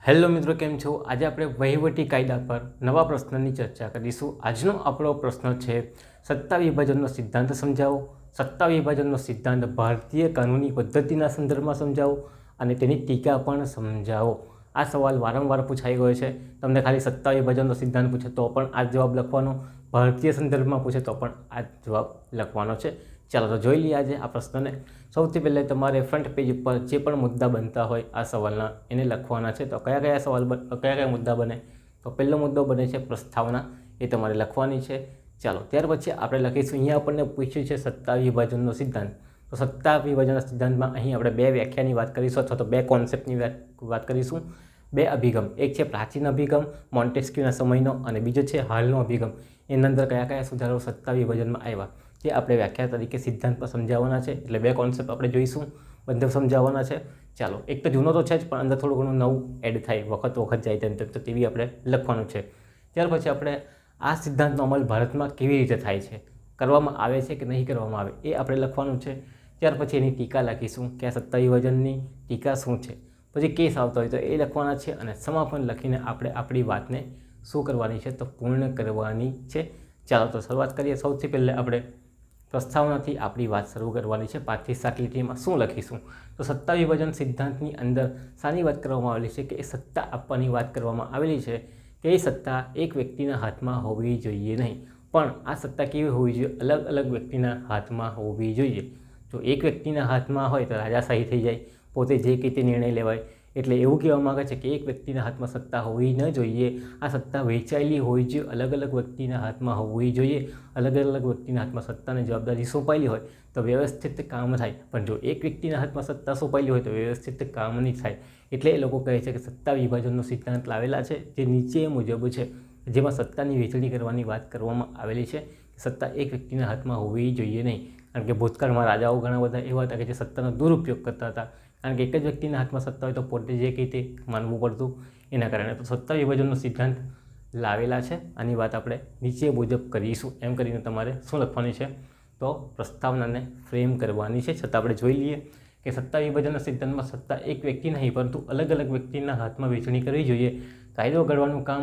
Hello મિત્રો, કેમ છો? આજે આપણે વહીવટી કાયદા પર નવા પ્રશ્નની ચર્ચા કરીશું. આજનો આપણો પ્રશ્ન છે, સત્તા વિભાજનનો સિદ્ધાંત સમજાવો. સત્તા વિભાજનનો સિદ્ધાંત ભારતીય કાનૂની પદ્ધતિના સંદર્ભમાં સમજાવો અને તેની ટીકા પણ સમજાવો. આ સવાલ વારંવાર પૂછાઈ ગયો છે. તમને ખાલી સત્તા વિભાજનનો સિદ્ધાંત પૂછે તો પણ આ જવાબ લખવાનો, ભારતીય સંદર્ભમાં પૂછે તો પણ આ જવાબ લખવાનો છે. ચાલો તો જોઈ લઈએ આજે આ પ્રશ્નને. સૌથી પહેલાં તમારે ફ્રન્ટ પેજ ઉપર જે પણ મુદ્દા બનતા હોય આ સવાલના એને લખવાના છે. તો કયા મુદ્દા બને? તો પહેલો મુદ્દો બને છે પ્રસ્તાવના, એ તમારે લખવાની છે. ચાલો ત્યાર પછી આપણે લખીશું, અહીંયા આપણને પૂછ્યું છે સત્તા વિભાજનનો સિદ્ધાંત. તો સત્તા વિભાજનના સિદ્ધાંતમાં અહીં આપણે બે વ્યાખ્યાની વાત કરીશું, અથવા તો બે કોન્સેપ્ટની વાત કરીશું. બે અભિગમ, એક છે પ્રાચીન અભિગમ મોન્ટેસ્ક્યુના સમયનો, અને બીજો છે હાલનો અભિગમ. એની અંદર કયા કયા સુધારાઓ સત્તા વિભાજનમાં આવ્યા તે આપણે વ્યાખ્યા તરીકે સિદ્ધાંત પર સમજાવવાના છે. એટલે બે કોન્સેપ્ટ આપણે જોઈશું, બંને સમજાવવાના છે. ચાલો, એક તો જૂનો તો છે જ, પણ અંદર થોડું ઘણું નવું એડ થાય, વખત જાય તેમ તો તેવી આપણે લખવાનું છે. ત્યાર પછી આપણે આ સિદ્ધાંતનો અમલ ભારતમાં કેવી રીતે થાય છે, કરવામાં આવે છે કે નહીં કરવામાં આવે, એ આપણે લખવાનું છે. ત્યાર પછી એની ટીકા લખીશું કે આ સત્તા વિભાજનની ટીકા શું છે. પછી કેસ આવતો હોય તો એ લખવાના છે, અને સમાપન લખીને આપણે આપણી વાતને શું કરવાની છે, તો પૂર્ણ કરવાની છે. ચાલો તો શરૂઆત કરીએ. સૌથી પહેલાં આપણે પ્રસ્તાવનાથી આપણી વાત શરૂ કરવાની છે. 5 થી 7 લીટીમાં શું લખીશું? તો સત્તા વિભાજન સિદ્ધાંતની અંદર શાની વાત કરવામાં આવેલી છે? કે એ સત્તા આપવાની વાત કરવામાં આવેલી છે કે એ સત્તા એક વ્યક્તિના હાથમાં હોવી જોઈએ નહીં, પણ આ સત્તા કેવી હોવી જોઈએ? અલગ અલગ વ્યક્તિના હાથમાં હોવી જોઈએ. જો એક વ્યક્તિના હાથમાં હોય તો રાજાશાહી થઈ જાય, પોતે જે કે તે નિર્ણય લેવાય. એટલે એવું કહેવા માગે છે કે એક વ્યક્તિના હાથમાં સત્તા હોવી ન જોઈએ. આ સત્તા વહેંચાયેલી હોવી જોઈએ, અલગ અલગ વ્યક્તિના હાથમાં હોવી જોઈએ. અલગ અલગ વ્યક્તિના હાથમાં સત્તાની જવાબદારી સોંપાયેલી હોય તો વ્યવસ્થિત કામ થાય, પણ જો એક વ્યક્તિના હાથમાં સત્તા સોંપાયેલી હોય તો વ્યવસ્થિત કામ નહીં થાય. એટલે એ લોકો કહે છે કે સત્તા વિભાજનનો સિદ્ધાંત લાવેલા છે, જે નીચે મુજબ છે, જેમાં સત્તાની વહેંચણી કરવાની વાત કરવામાં આવેલી છે. સત્તા એક વ્યક્તિના હાથમાં હોવી જોઈએ નહીં, કારણ કે ભૂતકાળમાં રાજાઓ ઘણા બધા એવા હતા કે જે સત્તાનો દુરુપયોગ કરતા હતા. કારણ કે એક જ વ્યક્તિના હાથમાં સત્તા હોય તો પોતે જે કહે તે માનવું પડતું. એના કારણે તો સત્તા વિભાજનનો સિદ્ધાંત લાવેલા છે. આની વાત આપણે નીચે મુજબ કરીશું. એમ કરીને તમારે શું લખવાની છે? તો પ્રસ્તાવનાને ફ્રેમ કરવાની છે. છતાં આપણે જોઈ લઈએ કે સત્તા વિભાજનના સિદ્ધાંતમાં સત્તા એક વ્યક્તિ નહીં, પરંતુ અલગ અલગ વ્યક્તિના હાથમાં વહેંચણી કરવી જોઈએ. કાયદો ઘડવાનું કામ,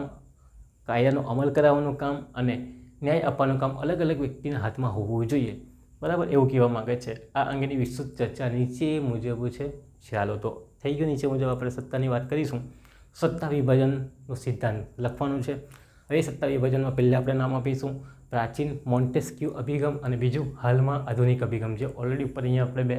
કાયદાનો અમલ કરાવવાનું કામ અને ન્યાય આપવાનું કામ અલગ અલગ વ્યક્તિના હાથમાં હોવું જોઈએ. બરાબર, એવું કહેવા માગે છે. આ અંગેની વિસ્તૃત ચર્ચા નીચે મુજબ છે. ચાલો તો થઈ ગયું. નીચે મુજબ આપણે સત્તાની વાત કરીશું. સત્તા વિભાજનનો સિદ્ધાંત લખવાનું છે. હવે સત્તા વિભાજનમાં પહેલાં આપણે નામ આપીશું પ્રાચીન મોન્ટેસ્ક્યુ અભિગમ, અને બીજું હાલમાં આધુનિક અભિગમ, જે ઓલરેડી ઉપર અહીંયા આપણે બે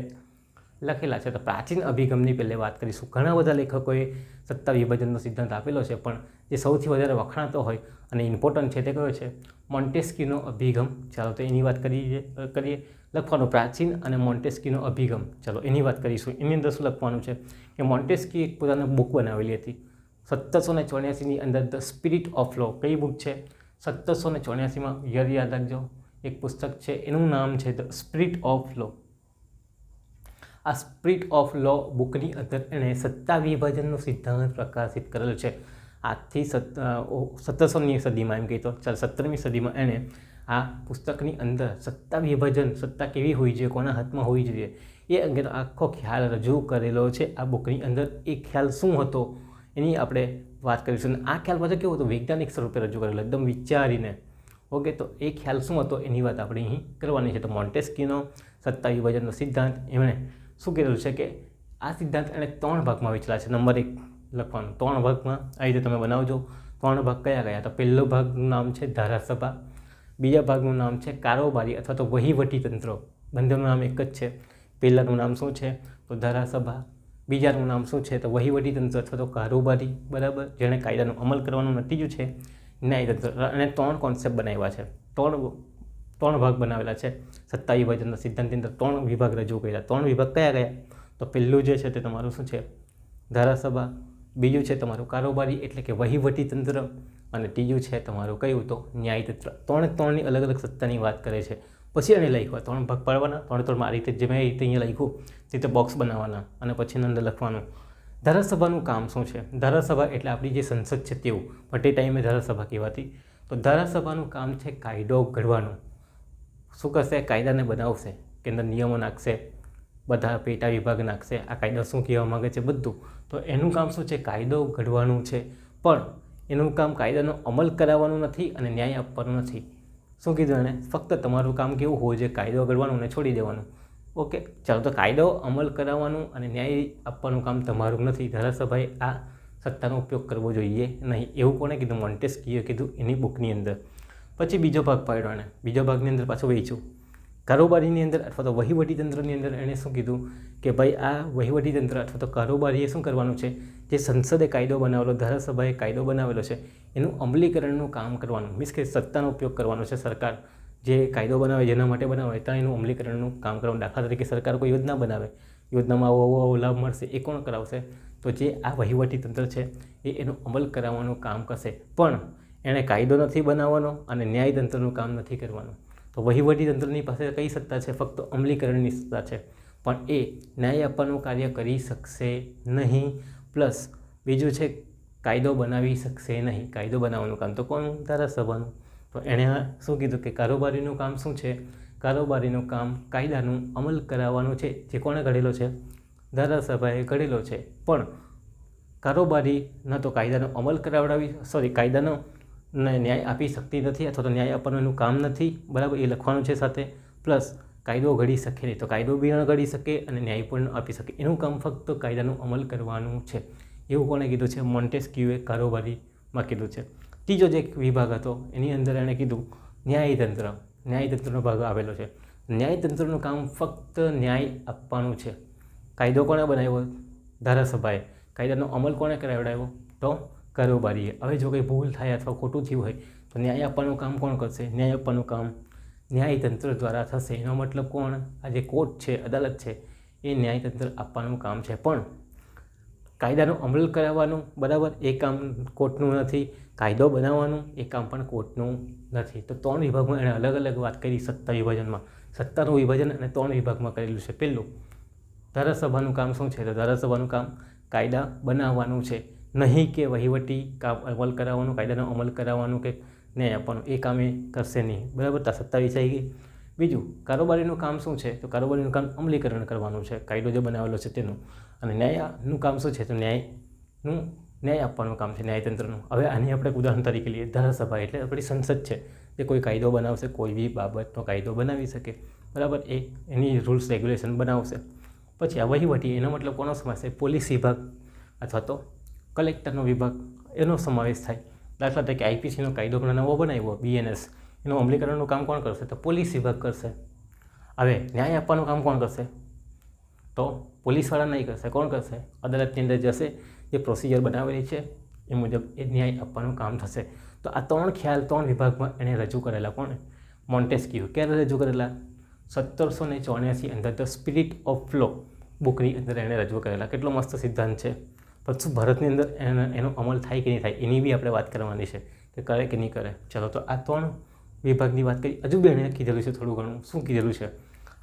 લખેલા છે. તો પ્રાચીન અભિગમની પહેલાં વાત કરીશું. ઘણા બધા લેખકોએ સત્તા વિભાજનનો સિદ્ધાંત આપેલો છે, પણ જે સૌથી વધારે વખણાતો હોય અને ઇમ્પોર્ટન્ટ છે તે કયો છે? મોન્ટેસ્ક્યુનો અભિગમ. ચાલો તો એની વાત કરીએ. લખવાનું પ્રાચીન અને મોન્ટેસ્ક્યુનો અભિગમ. ચાલો એની વાત કરીશું. એની અંદર શું લખવાનું છે કે મોન્ટેસ્ક્યુ એક પોતાની બુક બનાવેલી હતી 1784ની અંદર, ધ સ્પિરિટ ઓફ લો. કઈ બુક છે? 1784માં. યાદ રાખજો, એક પુસ્તક છે, એનું નામ છે ધ સ્પિરિટ ઓફ લો. આ સ્પિરિટ ઓફ લો બુકની અંદર એણે સત્તા વિભાજનનો સિદ્ધાંત પ્રકાશિત કરેલો છે. આજથી 1700મી સદીમાં, એમ કહીતો ચાલ 17મી સદીમાં એણે આ પુસ્તકની અંદર સત્તા વિભાજન, સત્તા કેવી હોવી જોઈએ, કોના હાથમાં હોવી જોઈએ, એ અંગેનો આખો ખ્યાલ રજૂ કરેલો છે આ બુકની અંદર. એ ખ્યાલ શું હતો એની આપણે વાત કરીશું. આ ખ્યાલ પાછો કેવો હતો? વૈજ્ઞાનિક સ્વરૂપે રજૂ કરેલો, એકદમ વિચારીને. ઓકે, તો એ ખ્યાલ શું હતો એની વાત આપણે અહીં કરવાની છે. તો મોન્ટેસ્ક્યુનો સત્તા વિભાજનનો સિદ્ધાંત, એમણે શું કરેલું છે કે આ સિદ્ધાંત એણે 3 ભાગમાં વહેંચેલા છે. નંબર 1 લખવાનું, 3 ભાગમાં આ રીતે તમે બનાવજો. 3 ભાગ કયા? તો પહેલો ભાગનું નામ છે ધારાસભા, બીજા ભાગનું નામ છે કારોબારી અથવા તો વહીવટી તંત્ર. બંનેનું નામ એક જ છે. પહેલાંનું નામ શું છે? તો ધારાસભા. બીજાનું નામ શું છે? તો વહીવટી તંત્ર અથવા તો કારોબારી. બરાબર, જેણે કાયદાનો અમલ કરવાનું નતીજું છે ન્યાયતંત્ર. અને 3 કોન્સેપ્ટ બનાવ્યા છે, 3 ભાગ બનાવેલા છે. સત્તા વિભાજનના સિદ્ધાંતની અંદર 3 વિભાગ રજૂ કર્યા. 3 વિભાગ કયા? તો પહેલું જે છે તે તમારું શું છે? ધારાસભા. બીજું છે તમારું કારોબારી એટલે કે વહીવટી તંત્ર, અને ત્રીજું છે તમારું કયું? તો ન્યાયતંત્ર. 3ની અલગ અલગ સત્તાની વાત કરે છે. પછી એને લખ્યા 3 ભાગ પાડવાના. 3 આ રીતે જે મેં રીતે અહીંયા લખ્યું તે રીતે બોક્સ બનાવવાના, અને પછી અંદર લખવાનું ધારાસભાનું કામ શું છે. ધારાસભા એટલે આપણી જે સંસદ છે તેવું, પણ તે ટાઈમે ધારાસભા કહેવાતી. તો ધારાસભાનું કામ છે કાયદો ઘડવાનું. શું કરશે? કાયદાને બનાવશે, કે અંદર નિયમો નાખશે, બધા પેટા વિભાગ નાખશે, આ કાયદો શું કહેવા માગે છે બધું. તો એનું કામ શું છે? કાયદો ઘડવાનું છે, પણ એનું કામ કાયદાનો અમલ કરાવવાનું નથી અને ન્યાય આપવાનું નથી. શું કીધું એણે? ફક્ત તમારું કામ કેવું હોવું જોઈએ? કાયદો ઘડવાનું અને છોડી દેવાનું. ઓકે, ચાલો. તો કાયદો અમલ કરાવવાનું અને ન્યાય આપવાનું કામ તમારું નથી. ધારાસભાએ આ સત્તાનો ઉપયોગ કરવો જોઈએ નહીં, એવું કોણે કીધું? મોન્ટેસ્ક્યુએ કીધું એની બુકની અંદર. પછી બીજો ભાગ પાડ્યો એણે. બીજા ભાગની અંદર પાછું વહેંચ્યું કારોબારીની અંદર અથવા તો વહીવટીતંત્રની અંદર. એણે શું કીધું કે ભાઈ આ વહીવટીતંત્ર અથવા તો કારોબારીએ શું કરવાનું છે? જે સંસદે કાયદો બનાવેલો, ધારાસભાએ કાયદો બનાવેલો છે, એનું અમલીકરણનું કામ કરવાનું. મીન્સ કે સત્તાનો ઉપયોગ કરવાનો છે. સરકાર જે કાયદો બનાવે, જેના માટે બનાવે, ત્યાં એનું અમલીકરણનું કામ કરવાનું. દાખલા તરીકે સરકાર કોઈ યોજના બનાવે, યોજનામાં આવો લાભ મળશે, એ કોણ કરાવશે? તો જે આ વહીવટીતંત્ર છે એ એનું અમલ કરાવવાનું કામ કરશે. પણ એણે કાયદો નથી બનાવવાનો અને ન્યાયતંત્રનું કામ નથી કરવાનું. તો વહીવટીતંત્રની પાસે કઈ સત્તા છે? ફક્ત અમલીકરણની સત્તા છે, પણ એ ન્યાય આપવાનું કાર્ય કરી શકશે નહીં. પ્લસ બીજું છે, કાયદો બનાવી શકશે નહીં. કાયદો બનાવવાનું કામ તો કોણ? ધારાસભાનું. તો એણે શું કીધું કે કારોબારીનું કામ શું છે? કારોબારીનું કામ કાયદાનું અમલ કરાવવાનું છે. જે કોણે ઘડેલો છે? ધારાસભાએ ઘડેલો છે. પણ કારોબારી ન તો કાયદાનો અમલ કાયદાનો ન્યાય આપી શકતી નથી, અથવા તો ન્યાય આપવાનું એનું કામ નથી. બરાબર, એ લખવાનું છે સાથે. પ્લસ કાયદો ઘડી શકે નહીં. તો કાયદો બી ન ઘડી શકે અને ન્યાય પણ ન આપી શકે. એનું કામ ફક્ત કાયદાનું અમલ કરવાનું છે. એવું કોણે કીધું છે? મોન્ટેસ્ક્યુએ કારોબારીમાં કીધું છે. ત્રીજો જે વિભાગ હતો એની અંદર એણે કીધું ન્યાયતંત્ર. ન્યાયતંત્રનો ભાગ આવેલો છે. ન્યાયતંત્રનું કામ ફક્ત ન્યાય આપવાનું છે. કાયદો કોણે બનાવ્યો? ધારાસભાએ. કાયદાનો અમલ કોણે કરાવડાવ્યો? તો કારોબારીએ. હવે જો કંઈ ભૂલ થાય અથવા ખોટું થયું હોય તો ન્યાય આપવાનું કામ કોણ કરશે? ન્યાય આપવાનું કામ ન્યાયતંત્ર દ્વારા થશે. એનો મતલબ કોણ? આ જે કોર્ટ છે, અદાલત છે, એ ન્યાયતંત્ર આપવાનું કામ છે. પણ કાયદાનો અમલ કરાવવાનું, બરાબર, એ કામ કોર્ટનું નથી. કાયદો બનાવવાનું એ કામ પણ કોર્ટનું નથી. તો 3 વિભાગમાં એણે અલગ અલગ વાત કરી. સત્તા વિભાજનમાં સત્તાનું વિભાજન અને 3 વિભાગમાં કરેલું છે. પહેલું, ધારાસભાનું કામ શું છે? તો ધારાસભાનું કામ કાયદા બનાવવાનું છે, નહીં કે વહીવટી કામ અમલ કરાવવાનું, કાયદાનો અમલ કરાવવાનું કે ન્યાય આપવાનું. એ કામ એ કરશે નહીં. બરાબર, તો સત્તા વિચારી ગઈ. બીજું, કારોબારીનું કામ શું છે? તો કારોબારીનું કામ અમલીકરણ કરવાનું છે, કાયદો જે બનાવેલો છે તેનું. અને ન્યાયનું કામ શું છે? તો ન્યાય આપવાનું કામ છે, ન્યાયતંત્રનું. હવે આની આપણે ઉદાહરણ તરીકે લઈએ. ધારાસભા એટલે આપણી સંસદ છે, જે કોઈ કાયદો બનાવશે, કોઈ બી બાબતનો કાયદો બનાવી શકે. બરાબર, એની રૂલ્સ રેગ્યુલેશન બનાવશે. પછી આ વહીવટી, એનો મતલબ કોનો સમાવેશ થાય? પોલીસ વિભાગ અથવા તો કલેક્ટરનો વિભાગ, એનો સમાવેશ થાય. દાખલા તરીકે આઈપીસીનો કાયદો પણ નવો બનાવ્યો, BNS, એનું અમલીકરણનું કામ કોણ કરશે? તો પોલીસ વિભાગ કરશે. હવે ન્યાય આપવાનું કામ કોણ કરશે? તો પોલીસવાળા નહીં કરશે. કોણ કરશે? અદાલતની અંદર જશે, જે પ્રોસિજર બનાવેલી છે એ મુજબ એ ન્યાય આપવાનું કામ થશે. તો આ 3 ખ્યાલ 3 વિભાગમાં એણે રજૂ કરેલા. કોણે? મોન્ટેસ્ક્યુ. ક્યારે રજૂ કરેલા? 1784 અંદર ધ સ્પિરિટ ઓફ લો બુકની અંદર એણે રજૂ કરેલા. કેટલો મસ્ત સિદ્ધાંત છે. પછી ભારતની અંદર એનો અમલ થાય કે નહીં થાય એની બી આપણે વાત કરવાની છે, કે કરે કે નહીં કરે. ચાલો, તો આ 3 વિભાગની વાત કરી. હજુ બી એણે કીધેલું છે થોડું ઘણું. શું કીધેલું છે?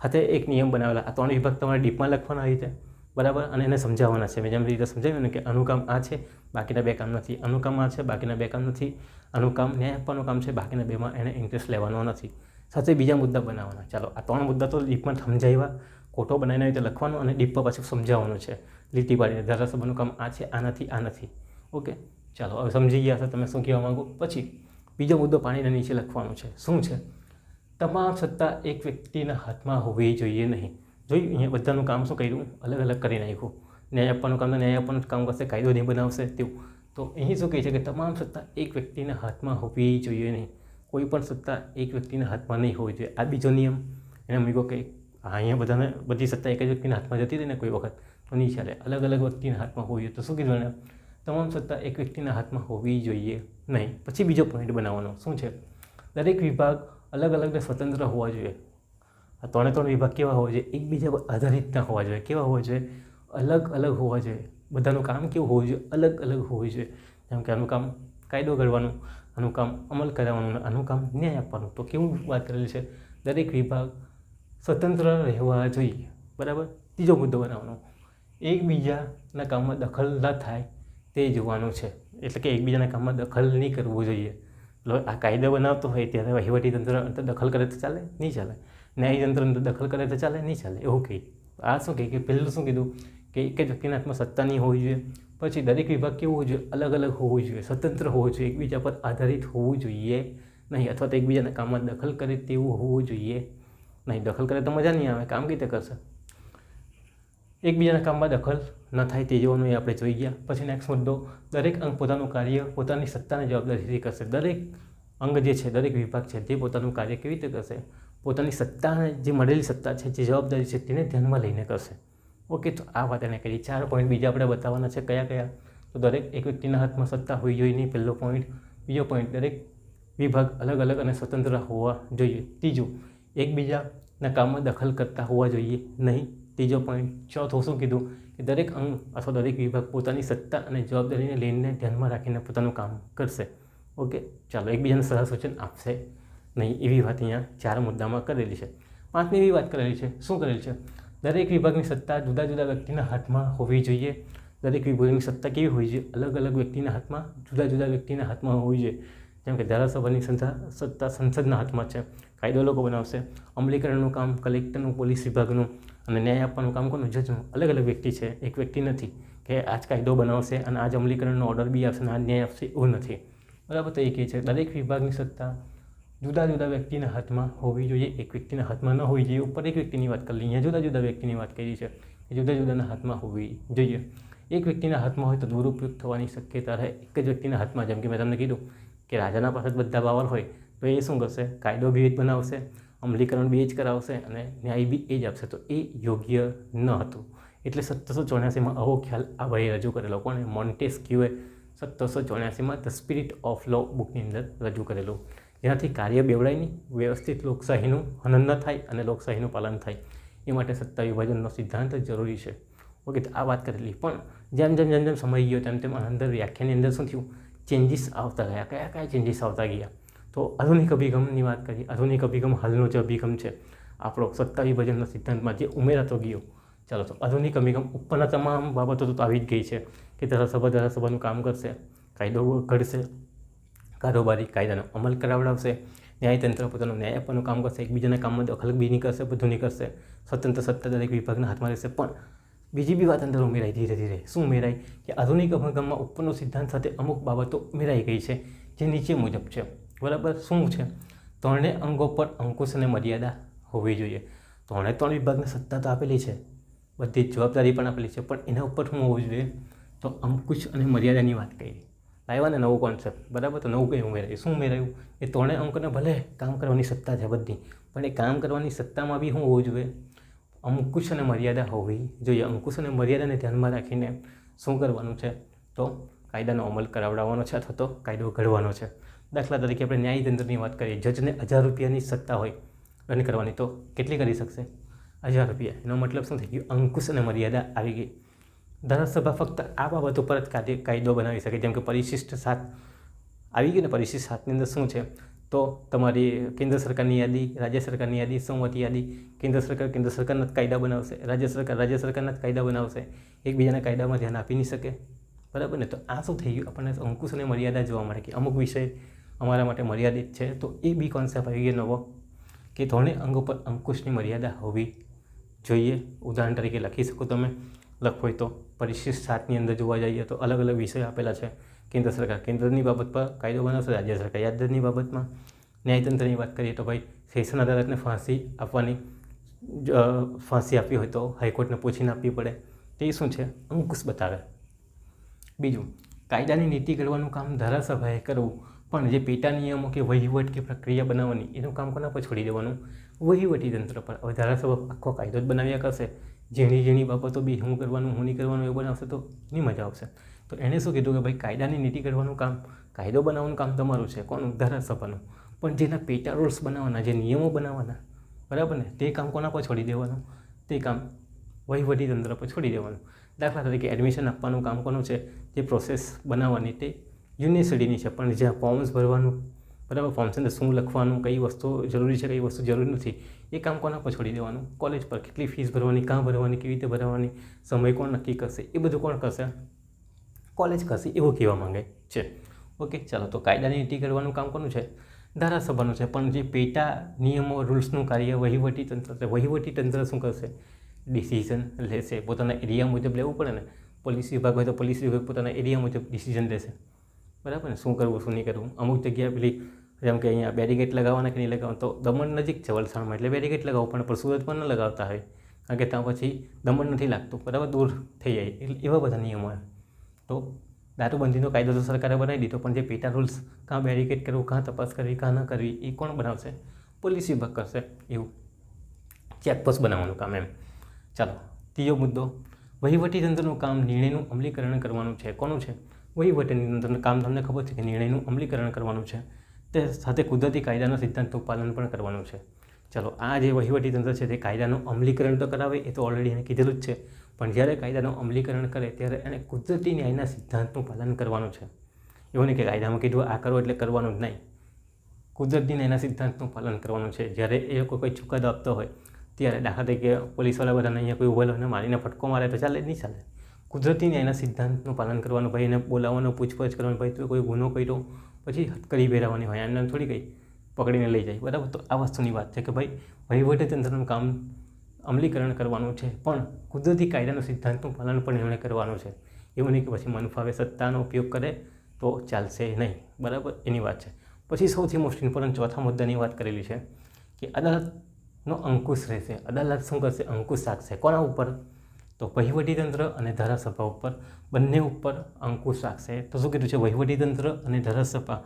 હાથે એક નિયમ બનાવેલા. આ 3 વિભાગ તમારે ડીપમાં લખવાના રીતે, બરાબર, અને એને સમજાવવાના છે. મેં જેમ રીતે સમજાવ્યું ને કે આનું કામ આ છે, બાકીના 2 કામ નથી. આનું કામ આ છે, બાકીના 2 કામ નથી. આનું કામ ન્યાય આપવાનું કામ છે, બાકીના 2માં એને ઇન્ટરેસ્ટ લેવાનો નથી. સાથે બીજા મુદ્દા બનાવવાના. ચાલો, આ 3 મુદ્દા તો ડીપમાં સમજાવ્યા. ખોટો બનાવીને રીતે લખવાનું અને ડીપમાં પાછું સમજાવવાનું છે, લીટી પાડીને. ધારાસભાનું કામ આ છે, આ નથી, આ નથી. ઓકે, ચાલો, હવે સમજી ગયા હશે તમે શું કહેવા માગો. પછી બીજો મુદ્દો પાણીના નીચે લખવાનો છે. શું છે? તમામ સત્તા એક વ્યક્તિના હાથમાં હોવી જોઈએ નહીં. જોયું અહીંયા બધાનું કામ શું કર્યું? અલગ અલગ કરી નાખ્યું. ન્યાય આપવાનું કામ તો ન્યાય આપવાનું કામ કરશે, કાયદો નહીં બનાવશે તેવું. તો અહીં શું કહે છે કે તમામ સત્તા એક વ્યક્તિના હાથમાં હોવી જોઈએ નહીં. કોઈ પણ સત્તા એક વ્યક્તિના હાથમાં નહીં હોવી જોઈએ. આ બીજો નિયમ એને મૂક્યો કે અહીંયા બધી સત્તા એક જ વ્યક્તિના હાથમાં જતી રહી ને કોઈ વખત, તો નહીં ચાલે. અલગ અલગ વ્યક્તિના હાથમાં હોવી જોઈએ. તો શું કીધું એને? તમામ સત્તા એક વ્યક્તિના હાથમાં હોવી જોઈએ નહીં. પછી બીજો પોઈન્ટ બનાવવાનો. શું છે? દરેક વિભાગ અલગ અલગ ને સ્વતંત્ર હોવા જોઈએ. આ 3 વિભાગ કેવા હોવા જોઈએ? એકબીજા પર આધારિત ના હોવા જોઈએ. કેવા હોવા જોઈએ? અલગ અલગ હોવા જોઈએ. બધાનું કામ કેવું હોવું જોઈએ? અલગ અલગ હોવું જોઈએ. જેમ કે આનું કામ કાયદો ઘડવાનું, આનું કામ અમલ કરાવવાનું, આનું કામ ન્યાય આપવાનું. તો કેવું વાત કરેલી છે? દરેક વિભાગ સ્વતંત્ર રહેવા જોઈએ. બરાબર. ત્રીજો મુદ્દો બનાવવાનો, એકબીજાના કામમાં દખલ ન થાય તે જોવાનું છે. એટલે કે એકબીજાના કામમાં દખલ નહીં કરવું જોઈએ. આ કાયદો બનાવતો હોય ત્યારે વહીવટીતંત્ર દખલ કરે તો ચાલે? નહીં ચાલે. ન્યાયતંત્ર દખલ કરે તો ચાલે? નહીં ચાલે. એવું કહી. આ શું કહે કે પહેલું શું કીધું કે એક જ વ્યક્તિના હાથમાં સત્તા નહીં હોવી જોઈએ. પછી દરેક વિભાગ કેવું હોવું જોઈએ? અલગ અલગ હોવું જોઈએ, સ્વતંત્ર હોવું જોઈએ, એકબીજા પર આધારિત હોવું જોઈએ નહીં, અથવા તો એકબીજાના કામમાં દખલ કરે તેવું હોવું જોઈએ નહીં. દખલ કરે તો મજા નહીં આવે, કામ કઈ રીતે કરશે? એકબીજાના કામમાં દખલ ન થાય તે જોવાનું એ આપણે જોઈ ગયા. પછી નેક્સ્ટ મુદ્દો, દરેક અંગ પોતાનું કાર્ય પોતાની સત્તાની જવાબદારીથી કરશે. દરેક અંગ જે છે, દરેક વિભાગ છે, તે પોતાનું કાર્ય કેવી રીતે કરશે? પોતાની સત્તાને, જે મળેલી સત્તા છે, જે જવાબદારી છે, તેને ધ્યાનમાં લઈને કરશે. ઓકે, તો આ વાત એને કરી. 4 પોઈન્ટ બીજા આપણે બતાવવાના છે. કયા કયા? તો દરેક એક વ્યક્તિના હાથમાં સત્તા હોવી જોઈએ નહીં, પહેલો પોઈન્ટ. બીજો પોઈન્ટ, દરેક વિભાગ અલગ અલગ અને સ્વતંત્ર હોવા જોઈએ. ત્રીજું, એકબીજાના કામમાં દખલ કરતા હોવા જોઈએ નહીં, ત્રીજો પોઈન્ટ. ચોથું શું કીધું? કે દરેક અંગ અથવા દરેક વિભાગ પોતાની સત્તા અને જવાબદારીને લઈને ધ્યાનમાં રાખીને પોતાનું કામ કરશે. ઓકે, ચાલો, એકબીજાને સલાહ સૂચન આપશે નહીં, એવી વાત અહીંયા 4 મુદ્દામાં કરેલી છે. 5મી એવી વાત કરેલી છે. શું કરેલી છે? દરેક વિભાગની સત્તા જુદા જુદા વ્યક્તિના હાથમાં હોવી જોઈએ. દરેક વિભાગની સત્તા કેવી હોવી જોઈએ? અલગ અલગ વ્યક્તિના હાથમાં, જુદા જુદા વ્યક્તિના હાથમાં હોવી જોઈએ. જેમ કે ધારાસભાની સત્તા સંસદના હાથમાં છે, કાયદો લોકો બનાવશે. અમલીકરણનું કામ કલેક્ટરનું, પોલીસ વિભાગનું, અને ન્યાય આપવાનું કામ કોનું? જજનું. અલગ અલગ વ્યક્તિ છે, એક વ્યક્તિ નથી કે આજ કાયદો બનાવશે અને આજ અમલીકરણનો ઓર્ડર બી આપશે અને આજ ન્યાય આપશે, એવું નથી. બરાબર? તો એ કહે છે દરેક વિભાગની સત્તા જુદા જુદા વ્યક્તિના હાથમાં હોવી જોઈએ, એક વ્યક્તિના હાથમાં ન હોવી જોઈએ. ઉપર એક વ્યક્તિની વાત કરી, અહીંયા જુદા જુદા વ્યક્તિની વાત કરી છે કે જુદા જુદાના હાથમાં હોવી જોઈએ. એક વ્યક્તિના હાથમાં હોય તો દુરુપયોગ થવાની શક્યતા રહે. એક જ વ્યક્તિના હાથમાં, જેમ કે મેં તમને કીધું કે રાજાના પાસે બધા પાવર હોય તો એ શું કરશે? કાયદો બી એ જ બનાવશે, અમલીકરણ બી એ જ કરાવશે અને ન્યાય બી એ જ આપશે. તો એ યોગ્ય ન હતું. એટલે 1784માં આવો ખ્યાલ આ ભાઈએ રજૂ કરેલો. કોણે? મોન્ટેસ્ક્યુએ 1784માં ધ સ્પિરિટ ઓફ લો બુકની અંદર રજૂ કરેલું. જેનાથી કાર્ય બેવડાય નહીં, વ્યવસ્થિત લોકશાહીનું હનન ન થાય અને લોકશાહીનું પાલન થાય, એ માટે સત્તા વિભાજનનો સિદ્ધાંત જરૂરી છે. ઓકે, તો આ વાત કરેલી. પણ જેમ જેમ જેમ જેમ સમય ગયો તેમ તેમ અંદર વ્યાખ્યાની અંદર શું થયું? ચેન્જીસ આવતા ગયા. કયા કયા ચેન્જીસ આવતા ગયા? તો આધુનિક અભિગમની વાત કરીએ. આધુનિક અભિગમ હાલનો જે અભિગમ છે આપણો સત્તા વિભાજનના સિદ્ધાંતમાં જે ઉમેરાતો ગયો. ચાલો, તો આધુનિક અભિગમ ઉપરના તમામ બાબતો તો આવી જ ગઈ છે કે ધારાસભાનું કામ કરશે, કાયદો ઘડશે, કારોબારી કાયદાનો અમલ કરાવડાવશે, ન્યાયતંત્ર પોતાનું ન્યાય આપવાનું કામ કરશે, એકબીજાના કામમાં દખલ બી નહીં કરશે, બધું નહીં કરશે, સ્વતંત્ર સત્તા દરેક વિભાગના હાથમાં રહેશે. પણ બીજી બી વાત અંદર ઉમેરાઈ ધીરે ધીરે. શું ઉમેરાય? કે આધુનિક અભિગમમાં ઉપરનો સિદ્ધાંત સાથે અમુક બાબતો ઉમેરાઈ ગઈ છે જે નીચે મુજબ છે. બરાબર? શું છે? ત્રણેય અંગો પર અંકુશ અને મર્યાદા હોવી જોઈએ. 3 વિભાગને સત્તા તો આપેલી છે, બધી જવાબદારી પણ આપેલી છે, પણ એના ઉપર શું હોવું જોઈએ? તો અંકુશ અને મર્યાદાની વાત કરી. લાવ્યા ને નવું કોન્સેપ્ટ. બરાબર? તો નવું કંઈ ઉમેરાયું. શું ઉમેરાયું? એ 3 અંકોને ભલે કામ કરવાની સત્તા છે બધી, પણ એ કામ કરવાની સત્તામાં બી શું હોવું જોઈએ? અંકુશ અને મર્યાદા હોવી જોઈએ. અંકુશ અને મર્યાદાને ધ્યાનમાં રાખીને શું કરવાનું છે? તો કાયદાનો અમલ કરાવડાવવાનો છે અથવા તો કાયદો ઘડવાનો છે. દાખલા તરીકે આપણે ન્યાયતંત્રની વાત કરીએ. જજને 1000 રૂપિયાની સત્તા હોય દંડ કરવાની, તો કેટલી કરી શકશે? 1000 રૂપિયા. એનો મતલબ શું થઈ ગયું? અંકુશ અને મર્યાદા આવી ગઈ. ધારાસભા ફક્ત આ બાબતો પર જ કાયદો બનાવી શકે. જેમ કે પરિશિષ્ટ 7 આવી ગઈ ને. પરિશિષ્ટ 7ની અંદર શું છે? તો તમારી કેન્દ્ર સરકારની યાદી, રાજ્ય સરકારની યાદી, સંમતિ યાદી. કેન્દ્ર સરકારના જ કાયદા બનાવશે, રાજ્ય સરકારના જ કાયદા બનાવશે. એકબીજાના કાયદામાં ધ્યાન આપી નહીં શકે. બરાબર ને? તો આ શું થઈ ગયું? આપણને અંકુશ અને મર્યાદા જોવા મળે કે અમુક વિષય અમારા માટે મર્યાદિત છે. તો એ બી કોન્સેપ્ટ આવી ગયો નવો કે 3 અંગો પર અંકુશની મર્યાદા હોવી જોઈએ. ઉદાહરણ તરીકે લખી શકો તમે, લખો હોય તો. પરિશિષ્ટ 7ની અંદર જોવા જઈએ તો અલગ અલગ વિષયો આપેલા છે. કેન્દ્ર સરકાર કેન્દ્રની બાબત પર કાયદો બનાવશે, રાજ્ય સરકાર યાદની બાબતમાં. ન્યાયતંત્રની વાત કરીએ તો ભાઈ સેશન અદાલતને ફાંસી આપવી હોય તો હાઈકોર્ટને પૂછીને આપવી પડે. તે શું છે? અંકુશ બતાવે. બીજું, કાયદાની નીતિ ઘડવાનું કામ ધારાસભાએ કરવું, પણ જે પેટા નિયમો કે વહીવટ કે પ્રક્રિયા બનાવવાની એનું કામ કોના પર છોડી દેવાનું? વહીવટી તંત્ર પર. હવે ધારાસભા આખો કાયદો જ બનાવ્યા કરશે, ઝીણી બાબતો બી હું કરવાનું હું નહીં કરવાનું એવું બનાવશે તો નહીં મજા આવશે. તો એણે શું કીધું કે ભાઈ કાયદાની નીતિ ઘડવાનું કામ, કાયદો બનાવવાનું કામ તમારું છે. કોનું? ધારાસભાનું. પણ જેના પેટા રૂલ્સ બનાવવાના, જે નિયમો બનાવવાના, બરાબર ને, તે કામ કોના પર છોડી દેવાનું? તે કામ વહીવટી તંત્ર પર છોડી દેવાનું. દાખલા તરીકે એડમિશન આપવાનું કામ કોનું છે? જે પ્રોસેસ બનાવવાની તે યુનિવર્સિટીની છે, પણ જ્યાં ફોર્મ્સ ભરવાનું, બરાબર, ફોર્મ્સ અંદર શું લખવાનું, કઈ વસ્તુ જરૂરી છે, કઈ વસ્તુ જરૂરી નથી, એ કામ કોના પર છોડી દેવાનું? કોલેજ પર. કેટલી ફીસ ભરવાની, કાં ભરવાની, કેવી રીતે ભરવાની, સમય કોણ નક્કી કરશે, એ બધું કોણ કરશે? કોલેજ કરશે, એવું કહેવા માંગે છે. ઓકે, ચાલો, તો કાયદાની નીતિ ઘડવાનું કામ કોનું છે? ધારાસભાનું છે. પણ જે પેટા નિયમો રૂલ્સનું કાર્ય વહીવટી તંત્ર છે. વહીવટી તંત્ર શું કરશે? ડિસિઝન લેશે. પોતાના એરિયા મુજબ લેવું પડે ને. પોલીસ વિભાગ હોય તો પોલીસ વિભાગ પોતાના એરિયા મુજબ ડિસિઝન લેશે, બરાબર ને, શું કરવું શું નહીં કરવું. અમુક જગ્યાએ પેલી જેમ કે અહીંયા બેરીગેટ લગાવવાના કે નહીં લગાવવાના, તો દમણ નજીક છે વલસાડમાં એટલે બેરીગેટ લગાવવું પણ સુરતમાં ન લગાવતા હોય, કારણ કે ત્યાં પછી દમણ નથી લાગતું, બરાબર, દૂર થઈ જાય. એટલે એવા બધા નિયમો હોય. તો દારૂબંધીનો કાયદો તો સરકારે બનાવી દીધો, પણ જે પેટા રૂલ્સ કાં બેરીગેટ કરવું, કાં તપાસ કરવી, કાં ન કરવી, એ કોણ બનાવશે? પોલીસ વિભાગ કરશે. એવું ચેકપોસ્ટ બનાવવાનું કામ એમ. ચાલો, ત્રીજો મુદ્દો, વહીવટીતંત્રનું કામ નિર્ણયનું અમલીકરણ કરવાનું છે. કોનું છે? વહીવટીતંત્રનું કામ. તમને ખબર છે કે નિર્ણયનું અમલીકરણ કરવાનું છે, તે સાથે કુદરતી કાયદાના સિદ્ધાંતનું પાલન પણ કરવાનું છે. ચાલો, આ જે વહીવટીતંત્ર છે તે કાયદાનું અમલીકરણ તો કરાવે, એ તો ઓલરેડી એને કીધેલું જ છે, પણ જ્યારે કાયદાનું અમલીકરણ કરે ત્યારે એને કુદરતી ન્યાયના સિદ્ધાંતનું પાલન કરવાનું છે. એવું નહીં કે કાયદામાં કીધું આ કરો એટલે કરવાનું જ નહીં. કુદરતી ન્યાયના સિદ્ધાંતનું પાલન કરવાનું છે. જ્યારે એ લોકો કોઈ ચુકાદો આપતો હોય ત્યારે, દાખલા તરીકે પોલીસવાળા બધાને અહીંયા કોઈ ઉભેલો અને મારીને ફટકો મારે તો ચાલે? નહીં ચાલે. કુદરતી ન્યાયના સિદ્ધાંતનું પાલન કરવાનું. ભાઈ એને બોલાવવાનું, પૂછપરછ કરવાનું, ભાઈ તું કોઈ ગુનો કર્યો, પછી હથકડી પહેરાવવાની હોય, એમને થોડી કંઈ પકડીને લઈ જાય, બરાબર. તો આ વસ્તુની વાત છે કે ભાઈ વહીવટીતંત્રનું કામ અમલીકરણ કરવાનું છે, પણ કુદરતી કાયદાના સિદ્ધાંતનું પાલન પણ એમણે કરવાનું છે. એવું નહીં કે પછી મન ફાવે સત્તાનો ઉપયોગ કરે તો ચાલશે નહીં, બરાબર, એની વાત છે. પછી સૌથી મોસ્ટ ઇમ્પોર્ટન્ટ ચોથા મુદ્દાની વાત કરેલી છે કે અદાલતનો અંકુશ રહેશે. અદાલત શું કરશે? અંકુશ રાખશે. કોના ઉપર? તો વહીવટીતંત્ર અને ધારાસભા ઉપર, બંને ઉપર અંકુશ રાખશે. તો શું કીધું છે? વહીવટીતંત્ર અને ધારાસભા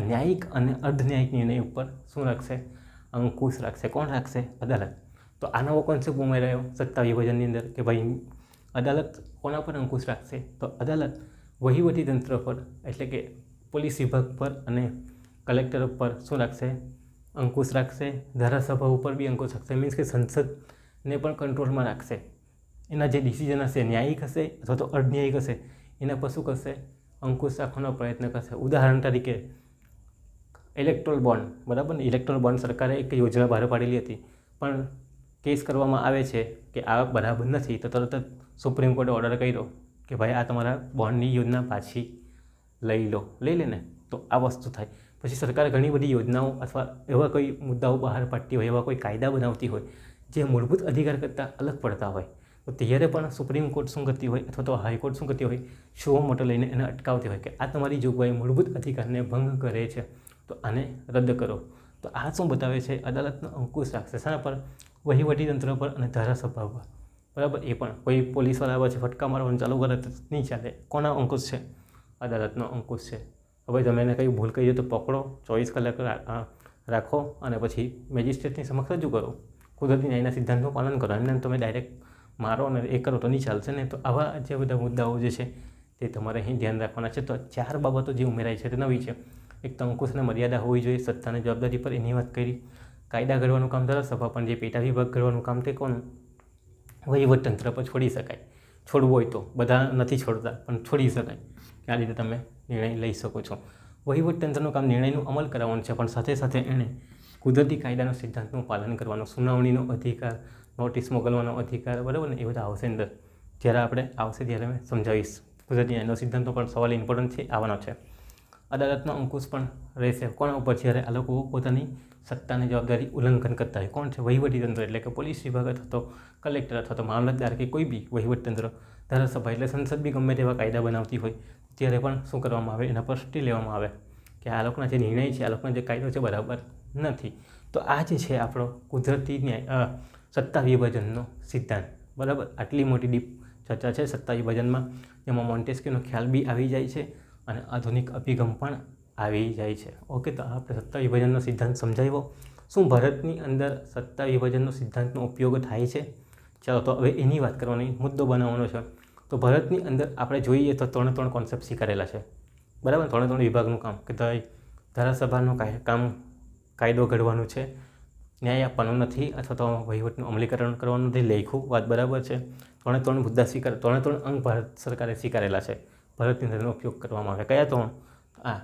ન્યાયિક અને અર્ધન્યાયિક નિર્ણય ઉપર શું રાખશે? અંકુશ રાખશે. કોણ રાખશે? અદાલત. તો આ નવો કોન્સેપ્ટ ઉમેરાયો સત્તા વિભાજનની અંદર કે ભાઈ અદાલત કોના પર અંકુશ રાખશે? તો અદાલત વહીવટીતંત્ર પર, એટલે કે પોલીસ વિભાગ પર અને કલેક્ટર ઉપર શું રાખશે? અંકુશ રાખશે. ધારાસભા ઉપર બી અંકુશ રાખશે. મીન્સ કે સંસદને પણ કંટ્રોલમાં રાખશે. એના જે ડિસિઝન હશે, ન્યાયિક હશે અથવા તો અર્ધન્યાયિક હશે, એના પર શું કરશે? અંકુશ રાખવાનો પ્રયત્ન કરશે. ઉદાહરણ તરીકે ઇલેક્ટ્રોલ બોન્ડ, બરાબર ને, ઇલેક્ટ્રોલ બોન્ડ સરકારે એક યોજના બહાર પાડેલી હતી, પણ કેસ કરવામાં આવે છે કે આ બરાબર નથી, તો તરત જ સુપ્રીમ કોર્ટે ઓર્ડર કર્યો કે ભાઈ આ તમારા બોન્ડની યોજના પાછી લઈ લે ને. તો આ વસ્તુ થાય. પછી સરકાર ઘણી બધી યોજનાઓ અથવા એવા કોઈ મુદ્દાઓ બહાર પાડતી હોય, એવા કોઈ કાયદા બનાવતી હોય જે મૂળભૂત અધિકાર કરતાં અલગ પડતા હોય, તો ત્યારે પણ સુપ્રીમ કોર્ટ શું કરતી હોય અથવા તો હાઈકોર્ટ શું કરતી હોય? શો મોટો લઈને એને અટકાવતી હોય કે આ તમારી જોગવાઈ મૂળભૂત અધિકારને ભંગ કરે છે, તો આને રદ કરો. તો આ શું બતાવે છે? અદાલતનો અંકુશ રાખશે. શા પર? વહીવટીતંત્ર પર અને ધારાસભા પર, બરાબર. એ પણ કોઈ પોલીસવાળા પછી ફટકા મારવાનું ચાલુ કરે તો નહીં ચાલે. કોના અંકુશ છે? અદાલતનો અંકુશ છે. હવે તમે એને કંઈ ભૂલ કરી તો પકડો, 24 કલાક રાખો અને પછી મેજિસ્ટ્રેટની સમક્ષ રજૂ કરો. કુદરતી ન્યાયના સિદ્ધાંતનું પાલન કરો. એમને તમે ડાયરેક્ટ મારો અને એ કરો તો નહીં ચાલશે ને. તો આવા જે બધા મુદ્દાઓ જે છે તે તમારે અહીં ધ્યાન રાખવાના છે. તો 4 બાબતો જે ઉમેરાય છે તે નવી છે. એક તો અંકુશને મર્યાદા હોવી જોઈએ. સત્તાની જવાબદારી પર એની વાત કરી. કાયદા ઘડવાનું કામ ધારાસભા, પણ જે પેટા વિભાગ ઘડવાનું કામ તે કોણ? વહીવટતંત્ર પર છોડી શકાય. છોડવું હોય તો, બધા નથી છોડતા પણ છોડી શકાય, કે આ રીતે તમે નિર્ણય લઈ શકો છો. વહીવટતંત્રનું કામ નિર્ણયનું અમલ કરાવવાનું છે, પણ સાથે સાથે એણે કુદરતી કાયદાના સિદ્ધાંતનું પાલન કરવાનું, સુનાવણીનો અધિકાર, નોટિસ મોકલવાનો અધિકાર, બરાબર ને, એ બધા આવશે અંદર. જ્યારે આપણે આવશે ત્યારે મેં સમજાવીશ. કુદરતી ન્યાયનો સિદ્ધાંતનો પણ સવાલ ઇમ્પોર્ટન્ટ છે, આવવાનો છે. અદાલતનો અંકુશ પણ રહેશે. કોના ઉપર? જ્યારે આ લોકો પોતાની સત્તાની જવાબદારી ઉલ્લંઘન કરતા હોય. કોણ છે? વહીવટીતંત્ર, એટલે કે પોલીસ વિભાગ અથવા તો કલેક્ટર અથવા તો મામલતદાર કે કોઈ બી વહીવટતંત્ર. ધારાસભા એટલે સંસદ બી ગમે તેવા કાયદા બનાવતી હોય ત્યારે પણ શું કરવામાં આવે? એના પર સ્ટે લેવામાં આવે કે આ લોકોના જે નિર્ણય છે, આ લોકોના જે કાયદો છે બરાબર નથી. તો આ જે છે આપણો કુદરતી ન્યાય સત્તા વિભાજનનો સિદ્ધાંત, બરાબર. આટલી મોટી ડીપ ચર્ચા છે સત્તા વિભાજનમાં, જેમાં મોન્ટેસ્ક્યુનો ખ્યાલ બી આવી જાય છે અને આધુનિક અભિગમ પણ આવી જાય છે. ઓકે, તો આપણે સત્તા વિભાજનનો સિદ્ધાંત સમજાવ્યો. શું ભારતની અંદર સત્તા વિભાજનનો સિદ્ધાંતનો ઉપયોગ થાય છે? ચાલો, તો હવે એની વાત કરવાની, મુદ્દો બનાવવાનો છે. તો ભારતની અંદર આપણે જોઈએ તો 3 કોન્સેપ્ટ સ્વીકારેલા છે, બરાબર. 3 વિભાગનું કામ કે ધારાસભાનું કાયદો ઘડવાનું છે, ન્યાય આપવાનો નથી અથવા તો વહીવટનું અમલીકરણ કરવાનું નથી, લેખું વાત બરાબર છે. 3 મુદ્દા 3 અંગ ભારત સરકારે સ્વીકારેલા છે. ભારતની અંદરનો ઉપયોગ કરવામાં આવે. કયા 3? આ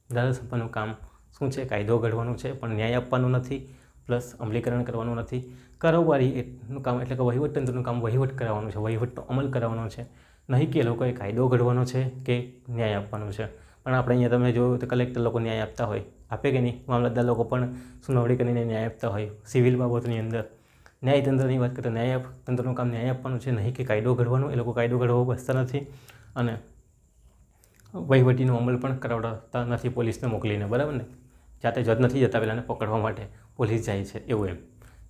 ધારાસભાનું કામ શું છે? કાયદો ઘડવાનું છે, પણ ન્યાય આપવાનો નથી, પ્લસ અમલીકરણ કરવાનું નથી. કારોબારીનું કામ એટલે કે વહીવટતંત્રનું કામ વહીવટ કરાવવાનું છે, વહીવટનો અમલ કરાવવાનો છે, નહીં કે લોકોએ કાયદો ઘડવાનો છે કે ન્યાય આપવાનો છે. પણ આપણે અહીંયા તમે જોયું તો કલેક્ટર લોકો ન્યાય આપતા હોય, આપે કે નહીં? મામલતદાર લોકો પણ સુનાવણી કરીને ન્યાય આપતા હોય સિવિલ બાબતની અંદર. ન્યાયતંત્રની વાત કરીએ, ન્યાયતંત્રનું કામ ન્યાય આપવાનું છે, નહીં કે કાયદો ઘડવાનો. એ લોકો કાયદો ઘડવા બસતા નથી અને વહીવટીનો અમલ પણ કરાવડાવતા નથી પોલીસને મોકલીને, બરાબર ને. જાતે જજ નથી જતા પહેલાંને પકડવા માટે, પોલીસ જાય છે એવું એમ.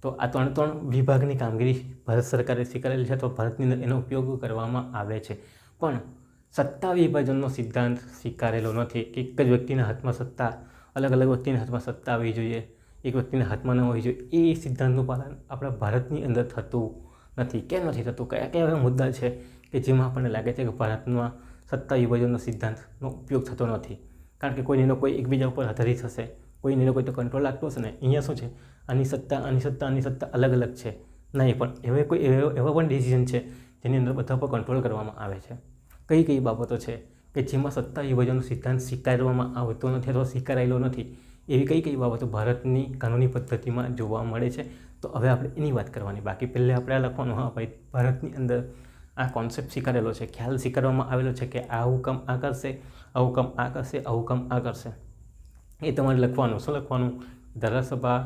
તો આ 3 વિભાગની કામગીરી ભારત સરકારે સ્વીકારેલી છે, તો ભારતની અંદર એનો ઉપયોગ કરવામાં આવે છે. પણ સત્તા વિભાજનનો સિદ્ધાંત સ્વીકારેલો નથી. એક જ વ્યક્તિના હાથમાં સત્તા, અલગ અલગ વ્યક્તિના હાથમાં સત્તા આવવી જોઈએ, એક વ્યક્તિના હાથમાં ન હોવી જોઈએ. એ સિદ્ધાંતનું પાલન આપણા ભારતની અંદર થતું નથી. કેમ નથી થતું? કયા કયા એવા મુદ્દા છે કે જેમાં આપણને લાગે છે કે ભારતમાં સત્તા વિભાજનનો સિદ્ધાંતનો ઉપયોગ થતો નથી? કારણ કે કોઈનો કોઈ એકબીજા ઉપર આધારિત હશે, કોઈનો કોઈ તો કંટ્રોલ લાગતો હશે ને. અહીંયા શું છે, આની સત્તા અલગ અલગ છે નહીં, પણ એવા પણ ડિસિઝન છે જેની અંદર બધા પર કંટ્રોલ કરવામાં આવે છે. કઈ બાબતો છે કે જેમાં સત્તા વિભાજનનો સિદ્ધાંત સ્વીકારવામાં આવતો નથી અથવા સ્વીકારાયેલો નથી? એવી કઈ બાબતો ભારતની કાનૂની પદ્ધતિમાં જોવા મળે છે? તો હવે આપણે એની વાત કરવાની. બાકી પહેલાં આપણે આ લખવાનું, હા ભાઈ ભારતની અંદર આ કોન્સેપ્ટ સ્વીકારેલો છે, ખ્યાલ સ્વીકારવામાં આવેલો છે કે આવું કામ આ કરશે, આવું કામ આ કરશે, આવું કામ આ કરશે. એ તમારે લખવાનું. શું લખવાનું? ધારાસભા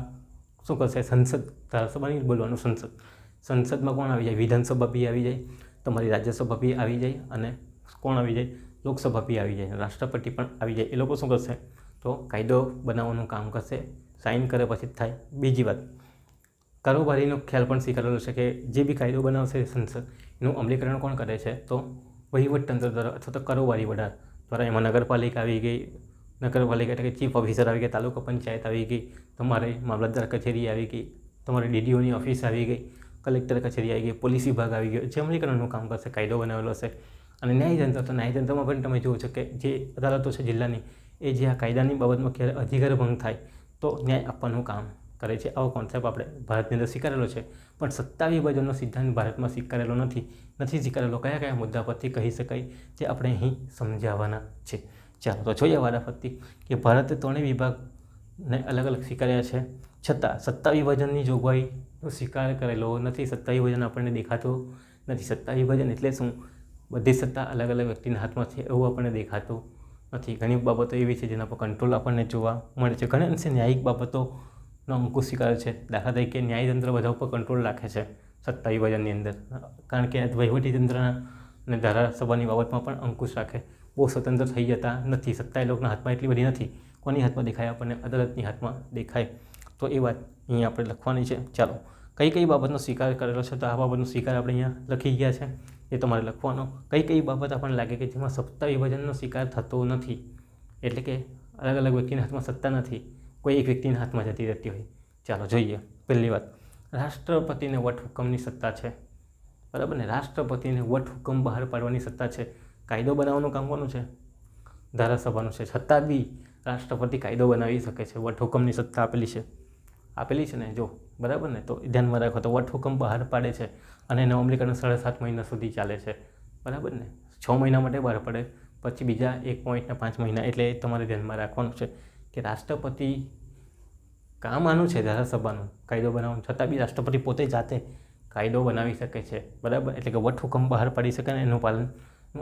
શું કરશે? સંસદ. ધારાસભાની બોલવાનું સંસદમાં કોણ આવી જાય? વિધાનસભા બી આવી જાય, તમારી રાજ્યસભા બી આવી જાય, અને કોણ આવી જાય? લોકસભા બી આવી જાય, રાષ્ટ્રપતિ પણ આવી જાય. એ લોકો શું કરશે? તો કાયદો બનાવવાનું કામ કરશે. સાઇન કરે પછી જ થાય. બીજી વાત, કારોબારીનો ખ્યાલ પણ સ્વીકારેલો છે કે જે બી કાયદો બનાવશે સંસદ, એનું અમલીકરણ કોણ કરે છે? તો વહીવટતંત્ર દ્વારા અથવા તો કારોબારી વડા દ્વારા. એમાં નગરપાલિકા આવી ગઈ, નગરપાલિકા એટલે કે ચીફ ઓફિસર આવી ગઈ, તાલુકા પંચાયત આવી ગઈ, તમારે મામલતદાર કચેરી આવી ગઈ, તમારી DDOની ઓફિસ આવી ગઈ, કલેક્ટર કચેરી આવી ગઈ, પોલીસ વિભાગ આવી ગયો, જે અમલીકરણનું કામ કરશે, કાયદો બનાવેલો હશે. અને ન્યાયતંત્ર, તો ન્યાયતંત્રમાં પણ તમે જુઓ છો કે જે અદાલતો છે જિલ્લાની, એ જે આ કાયદાની બાબતમાં ક્યારે અધિકાર ભંગ થાય તો ન્યાય આપવાનું કામ કરે છે. આવો કોન્સેપ્ટ આપણે ભારતની અંદર સ્વીકારેલો છે, પણ સત્તા વિભાજનનો સિદ્ધાંત ભારતમાં સ્વીકારેલો નથી સ્વીકારેલો. કયા મુદ્દા પરથી કહી શકાય જે આપણે અહીં સમજાવવાના છે? ચાલો તો જોઈએ વારાફરતી કે ભારતે 3 વિભાગને અલગ અલગ સ્વીકાર્યા છે, છતાં સત્તા વિભાજનની જોગવાઈનો સ્વીકાર કરેલો નથી. સત્તા વિભાજન આપણને દેખાતું નથી. સત્તા વિભાજન એટલે શું? બધી સત્તા અલગ અલગ વ્યક્તિના હાથમાં છે એવું આપણને દેખાતું નથી. ઘણી બાબતો એવી છે જેના પર કંટ્રોલ આપણને જોવા મળે છે. ઘણા અંશે ન્યાયિક બાબતોનો અંકુશ સ્વીકાર છે. દાખલા તરીકે ન્યાયતંત્ર બધા ઉપર કંટ્રોલ રાખે છે સત્તા વિભાજનની અંદર, કારણ કે વહીવટીતંત્રના અને ધારાસભાની બાબતમાં પણ અંકુશ રાખે. બહુ સ્વતંત્ર થઈ જતા નથી. સત્તા એ લોકોના હાથમાં એટલી બધી નથી. કોની હાથમાં દેખાય? આપણને અદાલતની હાથમાં દેખાય. તો એ વાત અહીંયા આપણે લખવાની છે. ચાલો, કઈ બાબતનો સ્વીકાર કરેલો છે? તો આ બાબતનો સ્વીકાર આપણે અહીંયા લખી ગયા છે, એ તમારે લખવાનો. કઈ બાબત આપણને લાગે કે જેમાં સત્તા વિભાજનનો સ્વીકાર થતો નથી, એટલે કે અલગ અલગ વ્યક્તિના હાથમાં સત્તા નથી, કોઈ એક વ્યક્તિના હાથમાં જતી રહેતી હોય. ચાલો જોઈએ. પહેલી વાત, રાષ્ટ્રપતિને વટહુકમની સત્તા છે, બરાબર ને. રાષ્ટ્રપતિને વટહુકમ બહાર પાડવાની સત્તા છે. કાયદો બનાવવાનું કામ કોનું છે? ધારાસભાનું છે. છતાં બી રાષ્ટ્રપતિ કાયદો બનાવી શકે છે. વટહુકમની સત્તા આપેલી છે ને, જો બરાબર ને. તો ધ્યાનમાં રાખો, તો વટહુકમ બહાર પાડે છે અને એનું અમલીકરણ 7.5 મહિના સુધી ચાલે છે, બરાબર ને. 6 મહિના માટે બહાર પડે, પછી બીજા 1.5 મહિના. એટલે તમારે ધ્યાનમાં રાખવાનું છે કે રાષ્ટ્રપતિ કામ આનું છે ધારાસભાનું, કાયદો બનાવવાનું, છતાં બી રાષ્ટ્રપતિ પોતે જાતે કાયદો બનાવી શકે છે, બરાબર. એટલે કે વટહુકમ બહાર પાડી શકે અને એનું પાલન,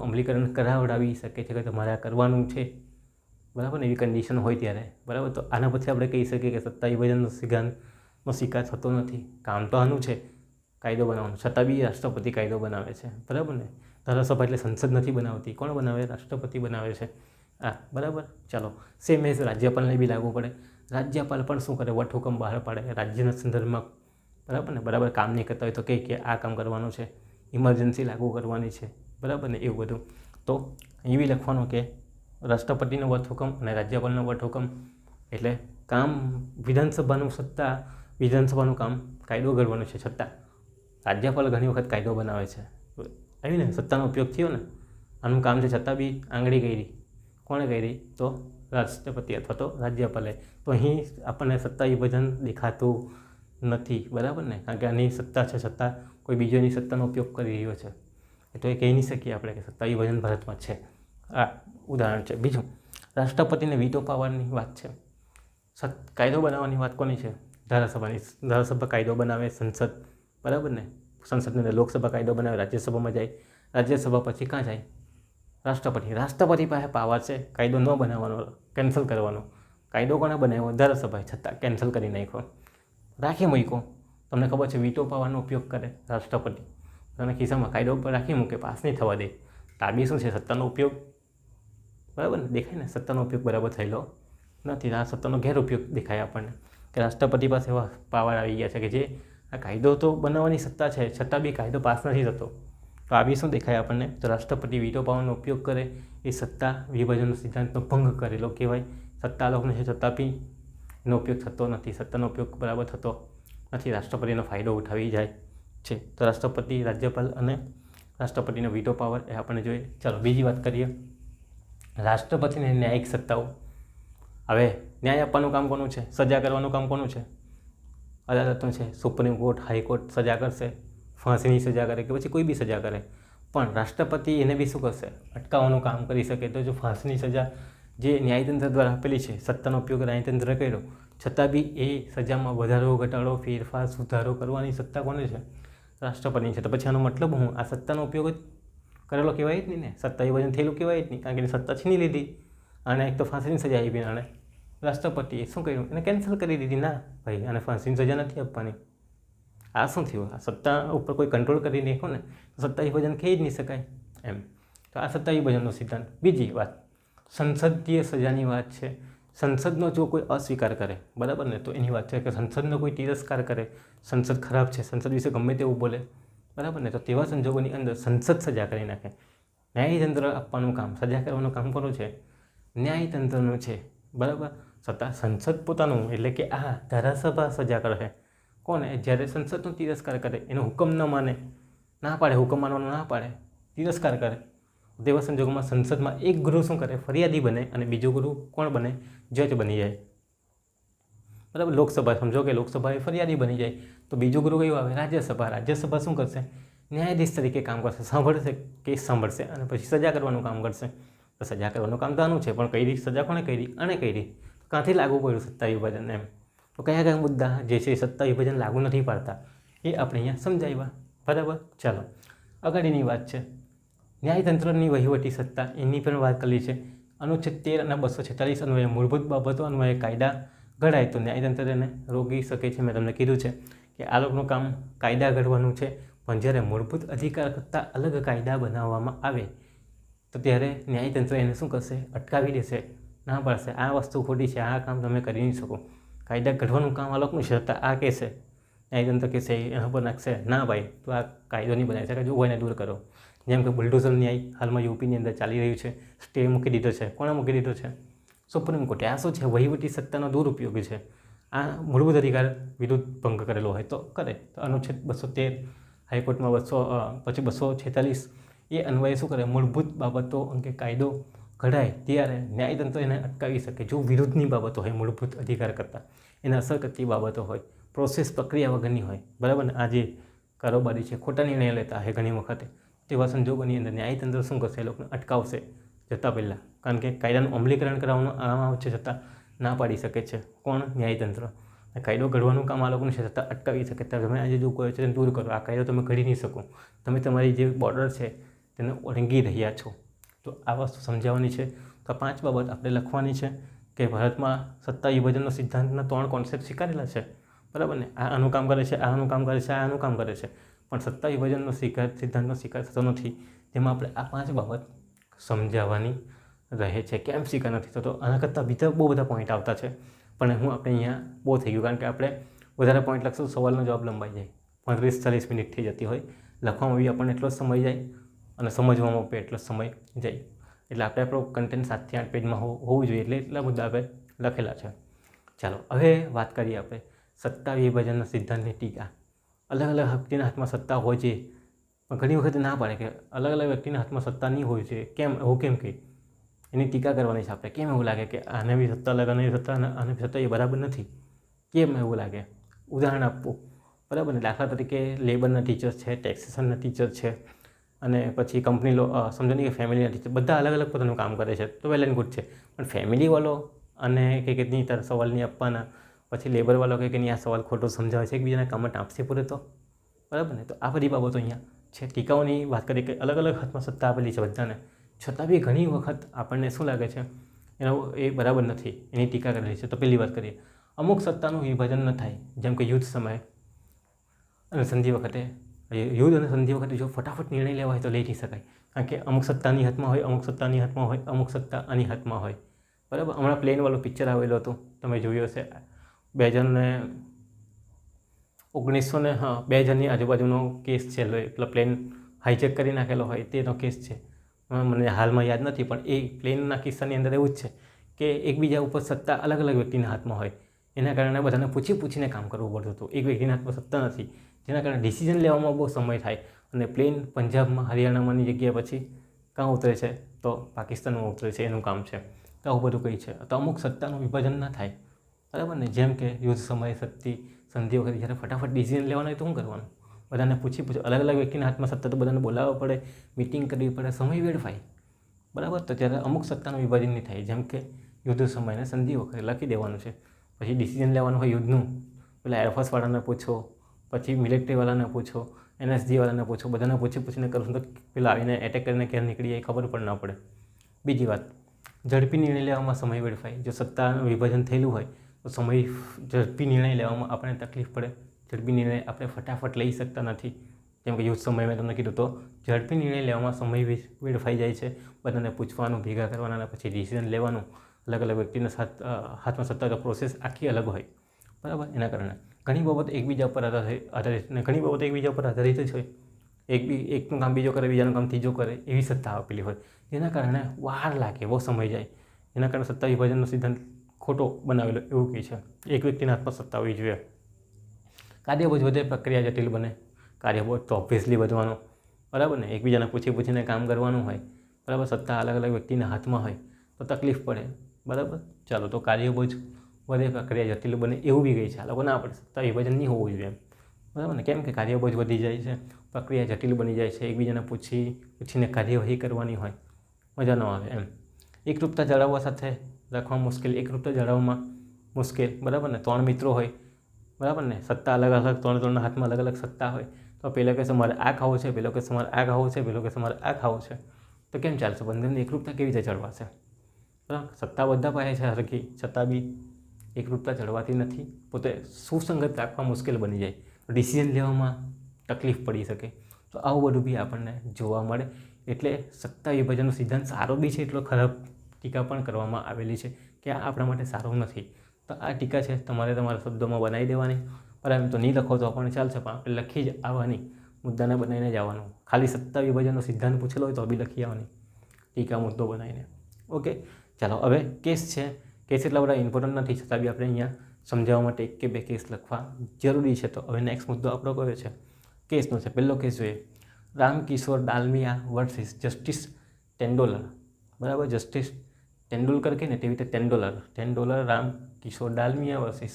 અમલીકરણ કરાવડાવી શકે છે કે તમારે આ કરવાનું છે, બરાબર ને. એવી કન્ડિશન હોય ત્યારે, બરાબર. તો આના પછી આપણે કહી શકીએ કે સત્તા વિભાજનનો સિદ્ધાંતનો સ્વીકાર થતો નથી. કામ તો આનું છે કાયદો બનાવવાનું, છતાં બી રાષ્ટ્રપતિ કાયદો બનાવે છે, બરાબર ને. ધારાસભા એટલે સંસદ નથી બનાવતી, કોણ બનાવે? રાષ્ટ્રપતિ બનાવે છે. બરાબર. ચાલો, સેમ એઝ રાજ્યપાલને બી લાગુ પડે. રાજ્યપાલ પણ શું કરે? વટહુકમ બહાર પાડે રાજ્યના સંદર્ભમાં, બરાબર ને. બરાબર કામ નહીં કરતા હોય તો કે આ કામ કરવાનું છે, ઇમરજન્સી લાગુ કરવાની છે, બરાબર ને. એવું બધું. તો અહીં બી લખવાનું કે રાષ્ટ્રપતિનો વટહુકમ અને રાજ્યપાલનો વટહુકમ એટલે કામ વિધાનસભાનું કામ કાયદો ઘડવાનું છે, છતાં રાજ્યપાલ ઘણી વખત કાયદો બનાવે છે. આવીને સત્તાનો ઉપયોગ થયો ને, આનું કામ છે, છતાં બી આંગળી કરી. કોણે કરી? તો રાષ્ટ્રપતિ અથવા તો રાજ્યપાલે. તો અહીં આપણને સત્તા વિભાજન દેખાતું નથી, બરાબર ને. કારણ કે આની સત્તા છે, છતાં કોઈ બીજો એની સત્તાનો ઉપયોગ કરી રહ્યો છે. તો એ કહી નહીં શકીએ આપણે કે સત્તા વિભાજન ભારતમાં છે. આ ઉદાહરણ છે. બીજું, રાષ્ટ્રપતિને વીટો પાવરની વાત છે. કાયદો બનાવવાની વાત કોની છે? ધારાસભાની. ધારાસભા કાયદો બનાવે, સંસદ, બરાબર ને. સંસદની અંદર લોકસભા કાયદો બનાવે, રાજ્યસભામાં જાય, રાજ્યસભા પછી ક્યાં જાય? રાષ્ટ્રપતિ પાસે પાવર છે કાયદો ન બનાવવાનો, કેન્સલ કરવાનો. કાયદો કોણે બનાવ્યો? ધારાસભાએ, છતાં કેન્સલ કરી નાખ્યો, રાખી મૂક્યો. તમને ખબર છે વીટો પાવરનો ઉપયોગ કરે રાષ્ટ્રપતિ, તને ખિસ્સામાં કાયદો ઉપર રાખી મૂકે, પાસ નહીં થવા દે. તો આ બી શું છે? સત્તાનો ઉપયોગ. બરાબર ને? દેખાય ને સત્તાનો ઉપયોગ બરાબર થયેલો નથી. આ સત્તાનો ગેરઉપયોગ દેખાય આપણને કે રાષ્ટ્રપતિ પાસે એવા પાવર આવી ગયા છે કે જે આ કાયદો તો બનાવવાની સત્તા છે, છતાં બી કાયદો પાસ નથી થતો. તો આ બી શું દેખાય આપણને? તો રાષ્ટ્રપતિ વીટો પાવરનો ઉપયોગ કરે એ સત્તા વિભાજનનો સિદ્ધાંતનો ભંગ કરેલો કહેવાય. સત્તા લોકોને છે છતાં બી એનો ઉપયોગ થતો નથી, સત્તાનો ઉપયોગ બરાબર થતો નથી, રાષ્ટ્રપતિનો ફાયદો ઉઠાવી જાય છે. તો રાષ્ટ્રપતિ, રાજ્યપાલ અને રાષ્ટ્રપતિનો વીટો પાવર એ આપણને જોઈએ. ચાલો બીજી વાત કરીએ, રાષ્ટ્રપતિને ન્યાયિક સત્તાઓ. હવે ન્યાય આપવાનું કામ કોનું છે? સજા કરવાનું કામ કોનું છે? અદાલતનું છે. સુપ્રીમ કોર્ટ, હાઈકોર્ટ સજા કરશે, ફાંસીની સજા કરે કે પછી કોઈ બી સજા કરે. પણ રાષ્ટ્રપતિ એને બી શું કરશે? અટકાવવાનું કામ કરી શકે. તો જો ફાંસીની સજા જે ન્યાયતંત્ર દ્વારા આપેલી છે, સત્તાનો ઉપયોગ ન્યાયતંત્ર કર્યો, છતાં બી એ સજામાં વધારો, ઘટાડો, ફેરફાર, સુધારો કરવાની સત્તા કોને છે? રાષ્ટ્રપતિની છે. તો પછી આનો મતલબ હું? આ સત્તાનો ઉપયોગ જ કરેલો કહેવાય જ નહીં ને, સત્તા વિભાજન થયેલું કહેવાય જ નહીં, કારણ કે એની સત્તા છીની લીધી અને એક તો ફાંસીની સજા આપી અને રાષ્ટ્રપતિએ શું કર્યું? એને કેન્સલ કરી દીધી. ના ભાઈ, આને ફાંસીની સજા નથી આપવાની. આ શું થયું? આ સત્તા ઉપર કોઈ કંટ્રોલ કરી નાખો ને તો સત્તા વિભાજન કહી જ નહીં શકાય એમ. તો આ સત્તા વિભાજનનો સિદ્ધાંત. બીજી વાત, સંસદીય સજાની વાત છે. સંસદનો જો કોઈ અસ્વીકાર કરે, બરાબર ને, તો એની વાત છે કે સંસદનો કોઈ તિરસ્કાર કરે, સંસદ ખરાબ છે, સંસદ વિશે ગમે તેવું બોલે, બરાબર ને, તો તેવા સંજોગોની અંદર સંસદ સજા કરી નાખે. ન્યાયતંત્ર આપવાનું કામ, સજા કરવાનું કામ કોનું છે? ન્યાયતંત્રનું છે. બરાબર. છતાં સંસદ પોતાનું, એટલે કે આ ધારાસભા સજા કરે કોને? જ્યારે સંસદનો તિરસ્કાર કરે, એનો હુકમ ન માને, ના પાડે, હુકમ માનવાનો ના પાડે, તિરસ્કાર કરે, તેવા સંજોગોમાં સંસદમાં એક ગૃહ શું કરે? ફરિયાદી બને અને બીજો ગૃહ કોણ બને? જજ બની જાય. બરાબર. લોકસભા સમજો કે લોકસભા એ ફરિયાદી બની જાય, તો બીજો ગૃહ કયું આવે? રાજ્યસભા. રાજ્યસભા શું કરશે? ન્યાયાધીશ તરીકે કામ કરશે, સાંભળશે, કેસ સાંભળશે અને પછી સજા કરવાનું કામ કરશે. તો સજા કરવાનું કામ તો આનું છે, પણ કઈ સજા કોને કરી? આને કરી. ક્યાંથી લાગુ પડ્યું સત્તા વિભાજન એમ? તો કયા કયા મુદ્દા જે છે સત્તા વિભાજન લાગુ નથી પાડતા એ આપણે અહીંયા સમજાવ્યા. બરાબર. ચાલો આગળની વાત છે ન્યાયતંત્રની વહીવટી સત્તા, એની પણ વાત કરી છે. અનુચ્છેદ 13 અને 246 અન્વયે મૂળભૂત બાબતો અન્વયે કાયદા ઘડાય તો ન્યાયતંત્ર એને રોકી શકે છે. મેં તમને કીધું છે કે આ લોકોનું કામ કાયદા ઘડવાનું છે, પણ જ્યારે મૂળભૂત અધિકાર કરતાં અલગ કાયદા બનાવવામાં આવે તો ત્યારે ન્યાયતંત્ર એને શું કરશે? અટકાવી દેશે, ના પાડશે, આ વસ્તુ ખોટી છે, આ કામ તમે કરી નહીં શકો. કાયદા ઘડવાનું કામ આ લોકોનું છે, છતાં આ કહેશે, ન્યાયતંત્ર કહેશે, એના પર નાખશે, ના ભાઈ તો આ કાયદો નહીં બનાવી શકે, જો હોય એને દૂર કરો. જેમ કે બુલડોઝર ન્યાય હાલમાં યુપીની અંદર ચાલી રહ્યું છે, સ્ટે મૂકી દીધો છે. કોણે મૂકી દીધો છે? સુપ્રીમ કોર્ટે. આ શું છે? વહીવટી સત્તાનો દુરુપયોગ છે. આ મૂળભૂત અધિકાર વિરુદ્ધ ભંગ કરેલો હોય તો કરે. તો અનુચ્છેદ 213 હાઈકોર્ટમાં 246 એ અન્વયે શું કરે? મૂળભૂત બાબતો અંગે કાયદો ઘડાય ત્યારે ન્યાયતંત્ર એને અટકાવી શકે જો વિરુદ્ધની બાબતો હોય, મૂળભૂત અધિકાર કરતાં એને અસર કરતી બાબતો હોય, પ્રોસેસ પ્રક્રિયા વગરની હોય. બરાબર ને? આ જે કારોબારી છે ખોટા નિર્ણય લેતા હોય ઘણી વખતે, તેવા સંજોગોની અંદર ન્યાયતંત્ર શું કરશે? એ લોકોને અટકાવશે જતાં પહેલાં, કારણ કે કાયદાનું અમલીકરણ કરવાનું આમ આવે છે છતાં ના પાડી શકે છે. કોણ? ન્યાયતંત્ર. કાયદો ઘડવાનું કામ આ લોકોનું છે છતાં અટકાવી શકે. તમે આજે જો કહો છો તેને દૂર કરો, આ કાયદો તમે ઘડી નહીં શકો, તમે તમારી જે બોર્ડર છે તેને ઓળંગી રહ્યા છો. તો આ વસ્તુ સમજાવવાની છે. તો 5 બાબત આપણે લખવાની છે કે ભારતમાં સત્તા વિભાજનનો સિદ્ધાંતના 3 કોન્સેપ્ટ સ્વીકારેલા છે. બરાબર ને? આ આનું કામ કરે છે, આનું કામ કરે છે, આ આનું કામ કરે છે, પણ સત્તા વિભાજનનો સિદ્ધાંતનો સ્વીકાર થતો નથી. તેમાં આપણે આ 5 બાબત સમજાવવાની રહે છે. કેમ સ્વીકાર નથી થતો? આના કરતાં બીજા બહુ બધા પોઈન્ટ આવતા છે, પણ હું આપણે અહીંયા બહુ થઈ ગયું, કારણ કે આપણે વધારે પોઈન્ટ લખશું સવાલનો જવાબ લંબાઈ જાય, 35-40 મિનિટ થઈ જતી હોય. લખવામાં બી આપણને એટલો જ સમય જાય અને સમજવામાં પણ એટલો જ સમય જાય. એટલે આપણે આપણો કન્ટેન્ટ 7 થી 8 પેજમાં હોવું જોઈએ, એટલે એટલા મુદ્દા આપણે લખેલા છે. ચાલો હવે વાત કરીએ આપણે સત્તા વિભાજનના સિદ્ધાંતની ટીકા. અલગ અલગ વ્યક્તિના હાથમાં સત્તા હોય છે, પણ ઘણી વખત ના પાડે કે અલગ અલગ વ્યક્તિના હાથમાં સત્તા નહીં હોય છે. કેમ એવું? કેમ કે એની ટીકા કરવાની છે આપણે. કેમ એવું લાગે કે આને બી સત્તા અલગ, આને સત્તા, આને બી સત્તા, એ બરાબર નથી? કેમ એવું લાગે? ઉદાહરણ આપવું. બરાબર ને? દાખલા તરીકે લેબરના ટીચર્સ છે, ટેક્સેશનના ટીચર છે, અને પછી કંપની સમજો ને કે ફેમિલીના ટીચર, બધા અલગ અલગ પોતાનું કામ કરે છે, તો વેલ એન્ડ ગુડ છે. પણ ફેમિલીવાળો અને કે નહીં તારા સવાલ નહીં આપવાના, પછી લેબરવાળો કે નહીં આ સવાલ ખોટો સમજાવે છે, એકબીજાના કામમાં ટાંપશે પૂરે તો. બરાબર ને? તો આ બધી બાબતો અહીંયા છે. ટીકાઓની વાત કરીએ કે અલગ અલગ હાથમાં સત્તા આપેલી છે બધાને, છતાં બી ઘણી વખત આપણને શું લાગે છે? એનો એ બરાબર નથી, એની ટીકા કરેલી છે. તો પહેલી વાત કરીએ, અમુક સત્તાનું વિભાજન ન થાય, જેમ કે યુદ્ધ સમયે અને સંધિ વખતે યુદ્ધ અને સંધિ વખતે જો ફટાફટ નિર્ણય લેવા હોય તો લઈ નહીં શકાય, કારણ કે અમુક સત્તાની હાથમાં હોય, અમુક સત્તાની હાથમાં હોય, અમુક સત્તા આની હાથમાં હોય, બરાબર. હમણાં પ્લેનવાળું પિક્ચર આવેલું હતું, તમે જોયું હશે. 2019ની આજુબાજુનો કેસ છે, પેલો પ્લેન હાઈજેક કરી નાખેલો હોય તેનો કેસ છે. મને હાલમાં યાદ નથી, પણ એ પ્લેનના કિસ્સાની અંદર એવું જ છે કે એકબીજા ઉપર સત્તા અલગ અલગ વ્યક્તિના હાથમાં હોય, એના કારણે બધાને પૂછીને કામ કરવું પડતું હતું. એક વ્યક્તિના હાથમાં સત્તા નથી, જેના કારણે ડિસિઝન લેવામાં બહુ સમય થાય, અને પ્લેન પંજાબમાં, હરિયાણામાંની જગ્યાએ પછી ક્યાં ઉતરે છે? તો પાકિસ્તાનમાં ઉતરે છે, એનું કામ છે. તો આવું બધું કંઈ છે. તો અમુક સત્તાનું વિભાજન ના થાય, બરાબર ને. જેમ કે યુદ્ધ સમયે સંધિ વખતે જ્યારે ફટાફટ ડિસિઝન લેવાનું હોય તો શું કરવાનું? બધાને પૂછી અલગ અલગ વ્યક્તિના હાથમાં સત્તા, તો બધાને બોલાવવા પડે, મિટિંગ કરવી પડે, સમય વેડફાય, બરાબર. તો ત્યારે અમુક સત્તાનું વિભાજન નહીં થાય. જેમ કે યુદ્ધ સમયને સંધિ વખતે લખી દેવાનું છે, પછી ડિસિઝન લેવાનું હોય યુદ્ધનું, પેલા એરફોર્સવાળાને પૂછો, પછી મિલિટરીવાળાને પૂછો, NSG વાળાને પૂછો, બધાને પૂછીને કરશું તો પેલા આવીને એટેક કરીને ક્યાં નીકળી જાય ખબર પણ ના પડે. બીજી વાત, ઝડપી નિર્ણય લેવામાં સમય વેડફાય. જો સત્તાનું વિભાજન થયેલું હોય તો ઝડપી નિર્ણય લેવામાં આપણને તકલીફ પડે. ઝડપી નિર્ણય આપણે ફટાફટ લઈ શકતા નથી. જેમ કે યુદ્ધ સમય મેં તમને કીધું, તો ઝડપી નિર્ણય લેવામાં સમય વેડફાઈ જાય છે. બધાને પૂછવાનું, ભેગા કરવાના, અને પછી ડિસિઝન લેવાનું. અલગ અલગ વ્યક્તિના હાથમાં સત્તા, તો પ્રોસેસ આખી અલગ હોય, બરાબર. એના કારણે ઘણી બાબત એકબીજા પર આધારિત, અને ઘણી બાબત એકબીજા પર આધારિત જ હોય. એકનું કામ બીજો કરે, બીજાનું કામ ત્રીજો કરે, એવી સત્તા આપેલી હોય, જેના કારણે વાર લાગે, બહુ સમય જાય. એના કારણે સત્તા વિભાજનનો સિદ્ધાંત ખોટો બનાવેલો એવું કહે છે. એક વ્યક્તિના હાથમાં સત્તા હોવી જોઈએ. કાર્યબોજ વધે, પ્રક્રિયા જટિલ બને. કાર્યબોજ તો ઓબ્વિયસલી વધવાનું, બરાબર ને. એકબીજાને પૂછીને કામ કરવાનું હોય, બરાબર. સત્તા અલગ અલગ વ્યક્તિના હાથમાં હોય તો તકલીફ પડે, બરાબર. ચાલો, તો કાર્યબોજ વધે, પ્રક્રિયા જટિલ બને એવું બી કહે છે. આ લોકો ના પડે, સત્તા વિભાજન નહીં હોવું જોઈએ, બરાબર ને. કેમ કે કાર્યબોજ વધી જાય છે, પ્રક્રિયા જટિલ બની જાય છે, એકબીજાને પૂછીને કાર્યવાહી કરવાની હોય, મજા ન આવે એમ. એકરૂપતા જાળવવા સાથે રાખવા મુશ્કેલ, એકરૂપતા જાળવવામાં મુશ્કેલ, બરાબર ને. 3 મિત્રો હોય, બરાબર ને. સત્તા અલગ અલગ, ત્રણના હાથમાં અલગ અલગ સત્તા હોય, તો પેલો કહેશે મારે આ ખાવું છે, પેલો કહેશે મારે આ ખાવું છે, પેલો કહેશે મારે આ ખાવું છે, તો કેમ ચાલશે? બંનેની એકરૂપતા કેવી રીતે જળવાશે? બરાબર. સત્તા બધા પાસે છે હરખી, છતાં બી એકરૂપતા જળવાતી નથી. પોતે સુસંગત રાખવા મુશ્કેલ બની જાય, ડિસિઝન લેવામાં તકલીફ પડી શકે. તો આવું બધું બી આપણને જોવા મળે. એટલે સત્તા વિભાજનનો સિદ્ધાંત સારો બી છે, એટલો ખરાબ ટીકા પણ કરવામાં આવેલી છે કે આ આપણા માટે સારું નથી. તો આ ટીકા છે, તમારે તમારા શબ્દોમાં બનાવી દેવાની, બરાબર. તો નહીં લખો તો પણ ચાલશે, પણ આપણે લખી જ આવવાની, મુદ્દાને બનાવીને જ આવવાનું. ખાલી સત્તા વિભાજનનો સિદ્ધાંત પૂછેલો હોય તો બી લખી આવવાની, ટીકા મુદ્દો બનાવીને. ઓકે, ચાલો. હવે કેસ છે. કેસ એટલા બધા ઇમ્પોર્ટન્ટ નથી, છતાં બી આપણે અહીંયા સમજાવવા માટે 1 કે 2 કેસ લખવા જરૂરી છે. તો હવે નેક્સ્ટ મુદ્દો આપણો કયો છે? કેસનો છે. પહેલો કેસ જોઈએ, રામકિશોર ડાલમિયા વર્સિસ જસ્ટિસ ટેન્ડોલર, બરાબર. જસ્ટિસ તેંડુલકર કહે ને તેવી રીતે ટેન્ડોલર, રામકિશોર ડાલમિયા વર્સિસ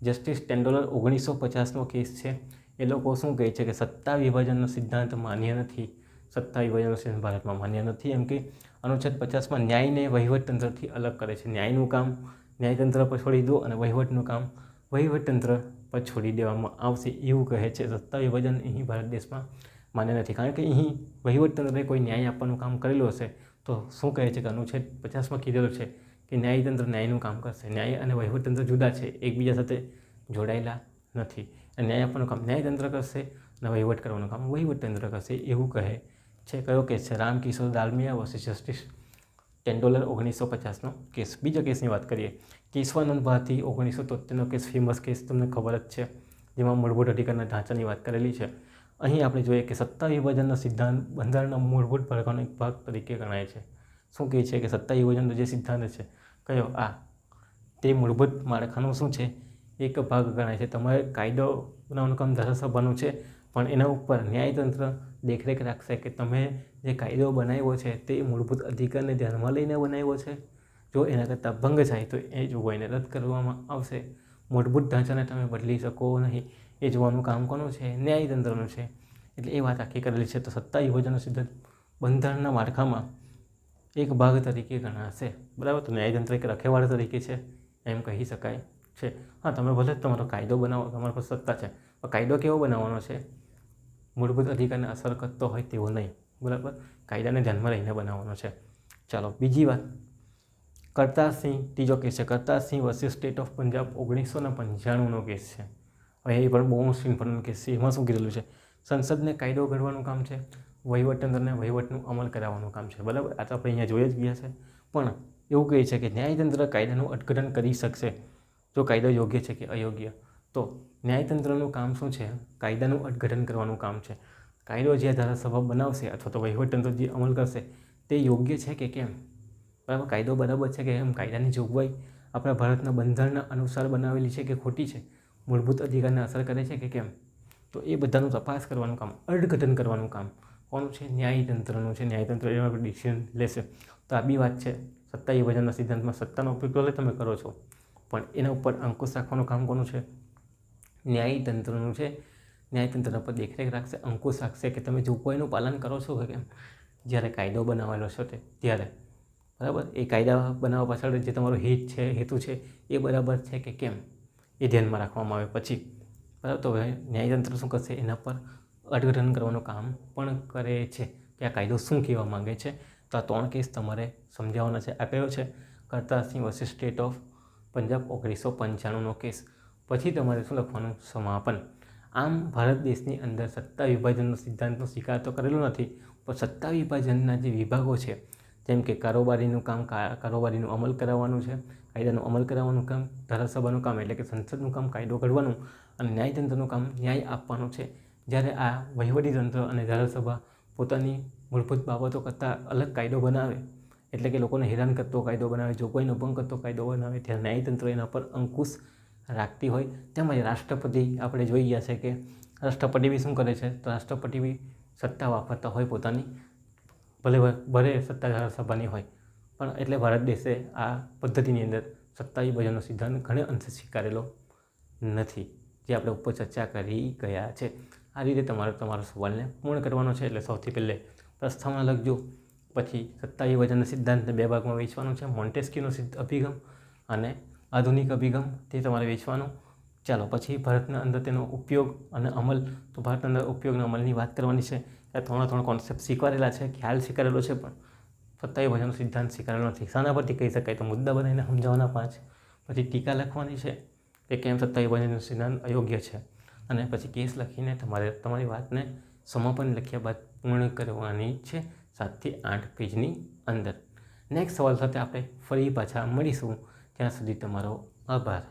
જસ્ટિસ ટેન્ડોલર. 1950નો કેસ છે. એ લોકો શું કહે છે કે સત્તા વિભાજનનો સિદ્ધાંત માન્ય નથી. સત્તા વિભાજનનો સિદ્ધાંત ભારતમાં માન્ય નથી. એમ કે અનુચ્છેદ 50માં ન્યાયને વહીવટતંત્રથી અલગ કરે છે. ન્યાયનું કામ ન્યાયતંત્ર પર છોડી દો, અને વહીવટનું કામ વહીવટતંત્ર પર છોડી દેવામાં આવશે, એવું કહે છે. સત્તા વિભાજન અહીં ભારત દેશમાં માન્ય નથી, કારણ કે અહીં વહીવટતંત્રને કોઈ ન્યાય આપવાનું કામ કરેલું હશે તો શું કહે છે કે અનુચ્છેદ 50માં કીધેલું છે કે ન્યાયતંત્ર ન્યાયનું કામ કરશે. ન્યાય અને વહીવટતંત્ર જુદા છે, એકબીજા સાથે જોડાયેલા નથી. ન્યાય આપવાનું કામ ન્યાયતંત્ર કરશે, અને વહીવટ કરવાનું કામ વહીવટતંત્ર કરશે, એવું કહે છે. કયો કેસ છે? રામકિશોર ડાલમિયા વર્સિસ જસ્ટિસ ટેન્ડોલર, 1950નો કેસ. બીજા કેસની વાત કરીએ, Keshavananda Bharati, 1973નો case. Famous case, તમને ખબર જ છે, જેમાં મૂળભૂત અધિકારના ઢાંચાની વાત કરેલી છે. અહીં આપણે જોઈએ કે સત્તા વિભાજનનો સિદ્ધાંત બંધારણના મૂળભૂત ભાગનો એક ભાગ તરીકે ગણાય છે. શું કહે છે કે સત્તા વિભાજનનો જે સિદ્ધાંત છે, કયો? આ તે મૂળભૂત માળખાનો શું છે? એક ભાગ ગણાય છે. તમારે કાયદો બનાવવાનું કામ ધારાસભાનું છે, પણ એના ઉપર ન્યાયતંત્ર દેખરેખ રાખશે કે તમે જે કાયદો બનાવ્યો છે તે મૂળભૂત અધિકારને ધ્યાનમાં લઈને બનાવ્યો છે. જો એના કરતાં ભંગ થાય તો એ જોગવાઈને રદ કરવામાં આવશે. મૂળભૂત ઢાંચાને તમે બદલી શકો નહીં, એ જોવાનું કામ કોનું છે? ન્યાયતંત્રનું છે. એટલે એ વાત આખી કરેલી છે. તો સત્તા વિભાજનનો સિદ્ધાંત બંધારણના માળખામાં એક ભાગ તરીકે ગણાશે, બરાબર. તો ન્યાયતંત્ર એક રખેવાળ તરીકે છે, એમ કહી શકાય છે. હા, તમે ભલે તમારો કાયદો બનાવો, તમારી પાસે સત્તા છે, પણ કાયદો કેવો બનાવવાનો છે? મૂળભૂત અધિકારને અસર કરતો હોય તેવો નહીં, બરાબર. કાયદાને ધ્યાનમાં લઈને બનાવવાનો છે. ચાલો, બીજી વાત, કરતારસિંહ. ત્રીજો કેસ છે Kartar Singh versus state of Punjab, 1995નો કેસ છે. હવે એ પણ બહુ ઇમ્પોર્ટન્ટ કેસ છે. એમાં શું કીધેલું છે? સંસદને કાયદો ઘડવાનું કામ છે, વહીવટતંત્રને વહીવટનું અમલ કરાવવાનું કામ છે. બરાબર, આ તો આપણે અહીંયા જોઈ જ ગયા છે. પણ એવું કહે છે કે ન્યાયતંત્ર કાયદાનું અર્થઘટન કરી શકશે જો કાયદો યોગ્ય છે કે અયોગ્ય. તો ન્યાયતંત્રનું કામ શું છે? કાયદાનું અર્થઘટન કરવાનું કામ છે. કાયદો જે ધારાસભા બનાવશે અથવા તો વહીવટતંત્ર જે અમલ કરશે તે યોગ્ય છે કે કેમ, બરાબર, કાયદો બરાબર છે કે એમ, કાયદાની જોગવાઈ આપણા ભારતના બંધારણના અનુસાર બનાવેલી છે કે ખોટી છે, મૂળભૂત અધિકારને અસર કરે છે કે કેમ. તો એ બધાનું તપાસ કરવાનું કામ, અર્થઘટન કરવાનું કામ કોનું છે? ન્યાયતંત્રનું છે. ન્યાયતંત્ર એના પર ડિસિઝન લેશે. તો આ બી વાત છે, સત્તા વિભાજનના સિદ્ધાંતમાં સત્તાનો ઉપયોગ ભલે તમે કરો છો, પણ એના ઉપર અંકુશ રાખવાનું કામ કોનું છે? ન્યાયતંત્રનું છે. ન્યાયતંત્ર પર દેખરેખ રાખશે, અંકુશ રાખશે કે તમે જોગવાઈનું પાલન કરો છો કે કેમ. જ્યારે કાયદો બનાવેલો છે ત્યારે, બરાબર, એ કાયદા બનાવવા પાછળ જે તમારો હેતુ છે એ બરાબર છે કે કેમ, એ ધ્યાનમાં રાખવામાં આવે પછી, બરાબર. તો હવે ન્યાયતંત્ર શું કરશે? એના પર અર્થઘટન કરવાનું કામ પણ કરે છે કે આ કાયદો શું કહેવા માંગે છે. તો આ 3 કેસ તમારે સમજાવવાના છે. આ કયો છે? Kartar Singh versus state of Punjab 1995નો કેસ. પછી તમારે શું લખવાનું? સમાપન. આમ ભારત દેશની અંદર સત્તા વિભાજનનો સિદ્ધાંતનો સ્વીકાર તો કરેલો નથી, પણ સત્તા વિભાજનના જે વિભાગો છે, જેમ કે કારોબારીનું કામ કારોબારીનું અમલ કરાવવાનું છે, કાયદાનું અમલ કરાવવાનું કામ ધારાસભાનું કામ એટલે કે સંસદનું કામ કાયદો ઘડવાનું, અને ન્યાયતંત્રનું કામ ન્યાય આપવાનું છે. જ્યારે આ વહીવટીતંત્ર અને ધારાસભા પોતાની મૂળભૂત બાબતો કરતાં અલગ કાયદો બનાવે, એટલે કે લોકોને હેરાન કરતો કાયદો બનાવે, જોગવાઈનો ભંગ કરતો કાયદો બનાવે, ત્યારે ન્યાયતંત્ર એના પર અંકુશ રાખતી હોય. તેમજ રાષ્ટ્રપતિ આપણે જોઈ ગયા છે કે રાષ્ટ્રપતિ બી શું કરે છે? તો રાષ્ટ્રપતિ બી સત્તા વાપરતા હોય પોતાની, ભલે સત્તા ધારાસભાની હોય, પણ એટલે ભારત દેશે આ પદ્ધતિની અંદર સત્તા વિભાજનનો સિદ્ધાંત ઘણે અંશે સ્વીકારેલો નથી, જે આપણે ઉપર ચર્ચા કરી ગયા છે. આ રીતે તમારો સવાલને પૂર્ણ કરવાનો છે. એટલે સૌથી પહેલે પ્રસ્તાવના લખજો, પછી સત્તા વિભાજનના સિદ્ધાંતને 2 ભાગમાં વહેંચવાનું છે, મોન્ટેસ્ક્યુનો અભિગમ અને આધુનિક અભિગમ, તે તમારે વેચવાનું. ચાલો પછી ભારતના અંદર તેનો ઉપયોગ અને અમલ. તો ભારતના અંદર ઉપયોગના અમલની વાત કરવાની છે. ત્યાં 3 કોન્સેપ્ટ સ્વીકારેલા છે, ખ્યાલ સ્વીકારેલો છે, પણ સત્તા વિભાજનનો સિદ્ધાંત સ્વીકારેલો નથી. શાના પરથી કહી શકાય? તો મુદ્દા બનાવીને સમજાવવાના 5. પછી ટીકા લખવાની છે કે કેમ સત્તા વિભાજનનો સિદ્ધાંત અયોગ્ય છે, અને પછી કેસ લખીને તમારે તમારી વાતને સમાપન લખ્યા બાદ પૂર્ણ કરવાની છે 7 થી 8 પેજની અંદર. નેક્સ્ટ સવાલ સાથે આપણે ફરી પાછા મળીશું. ત્યાં સુધી તમારો આભાર.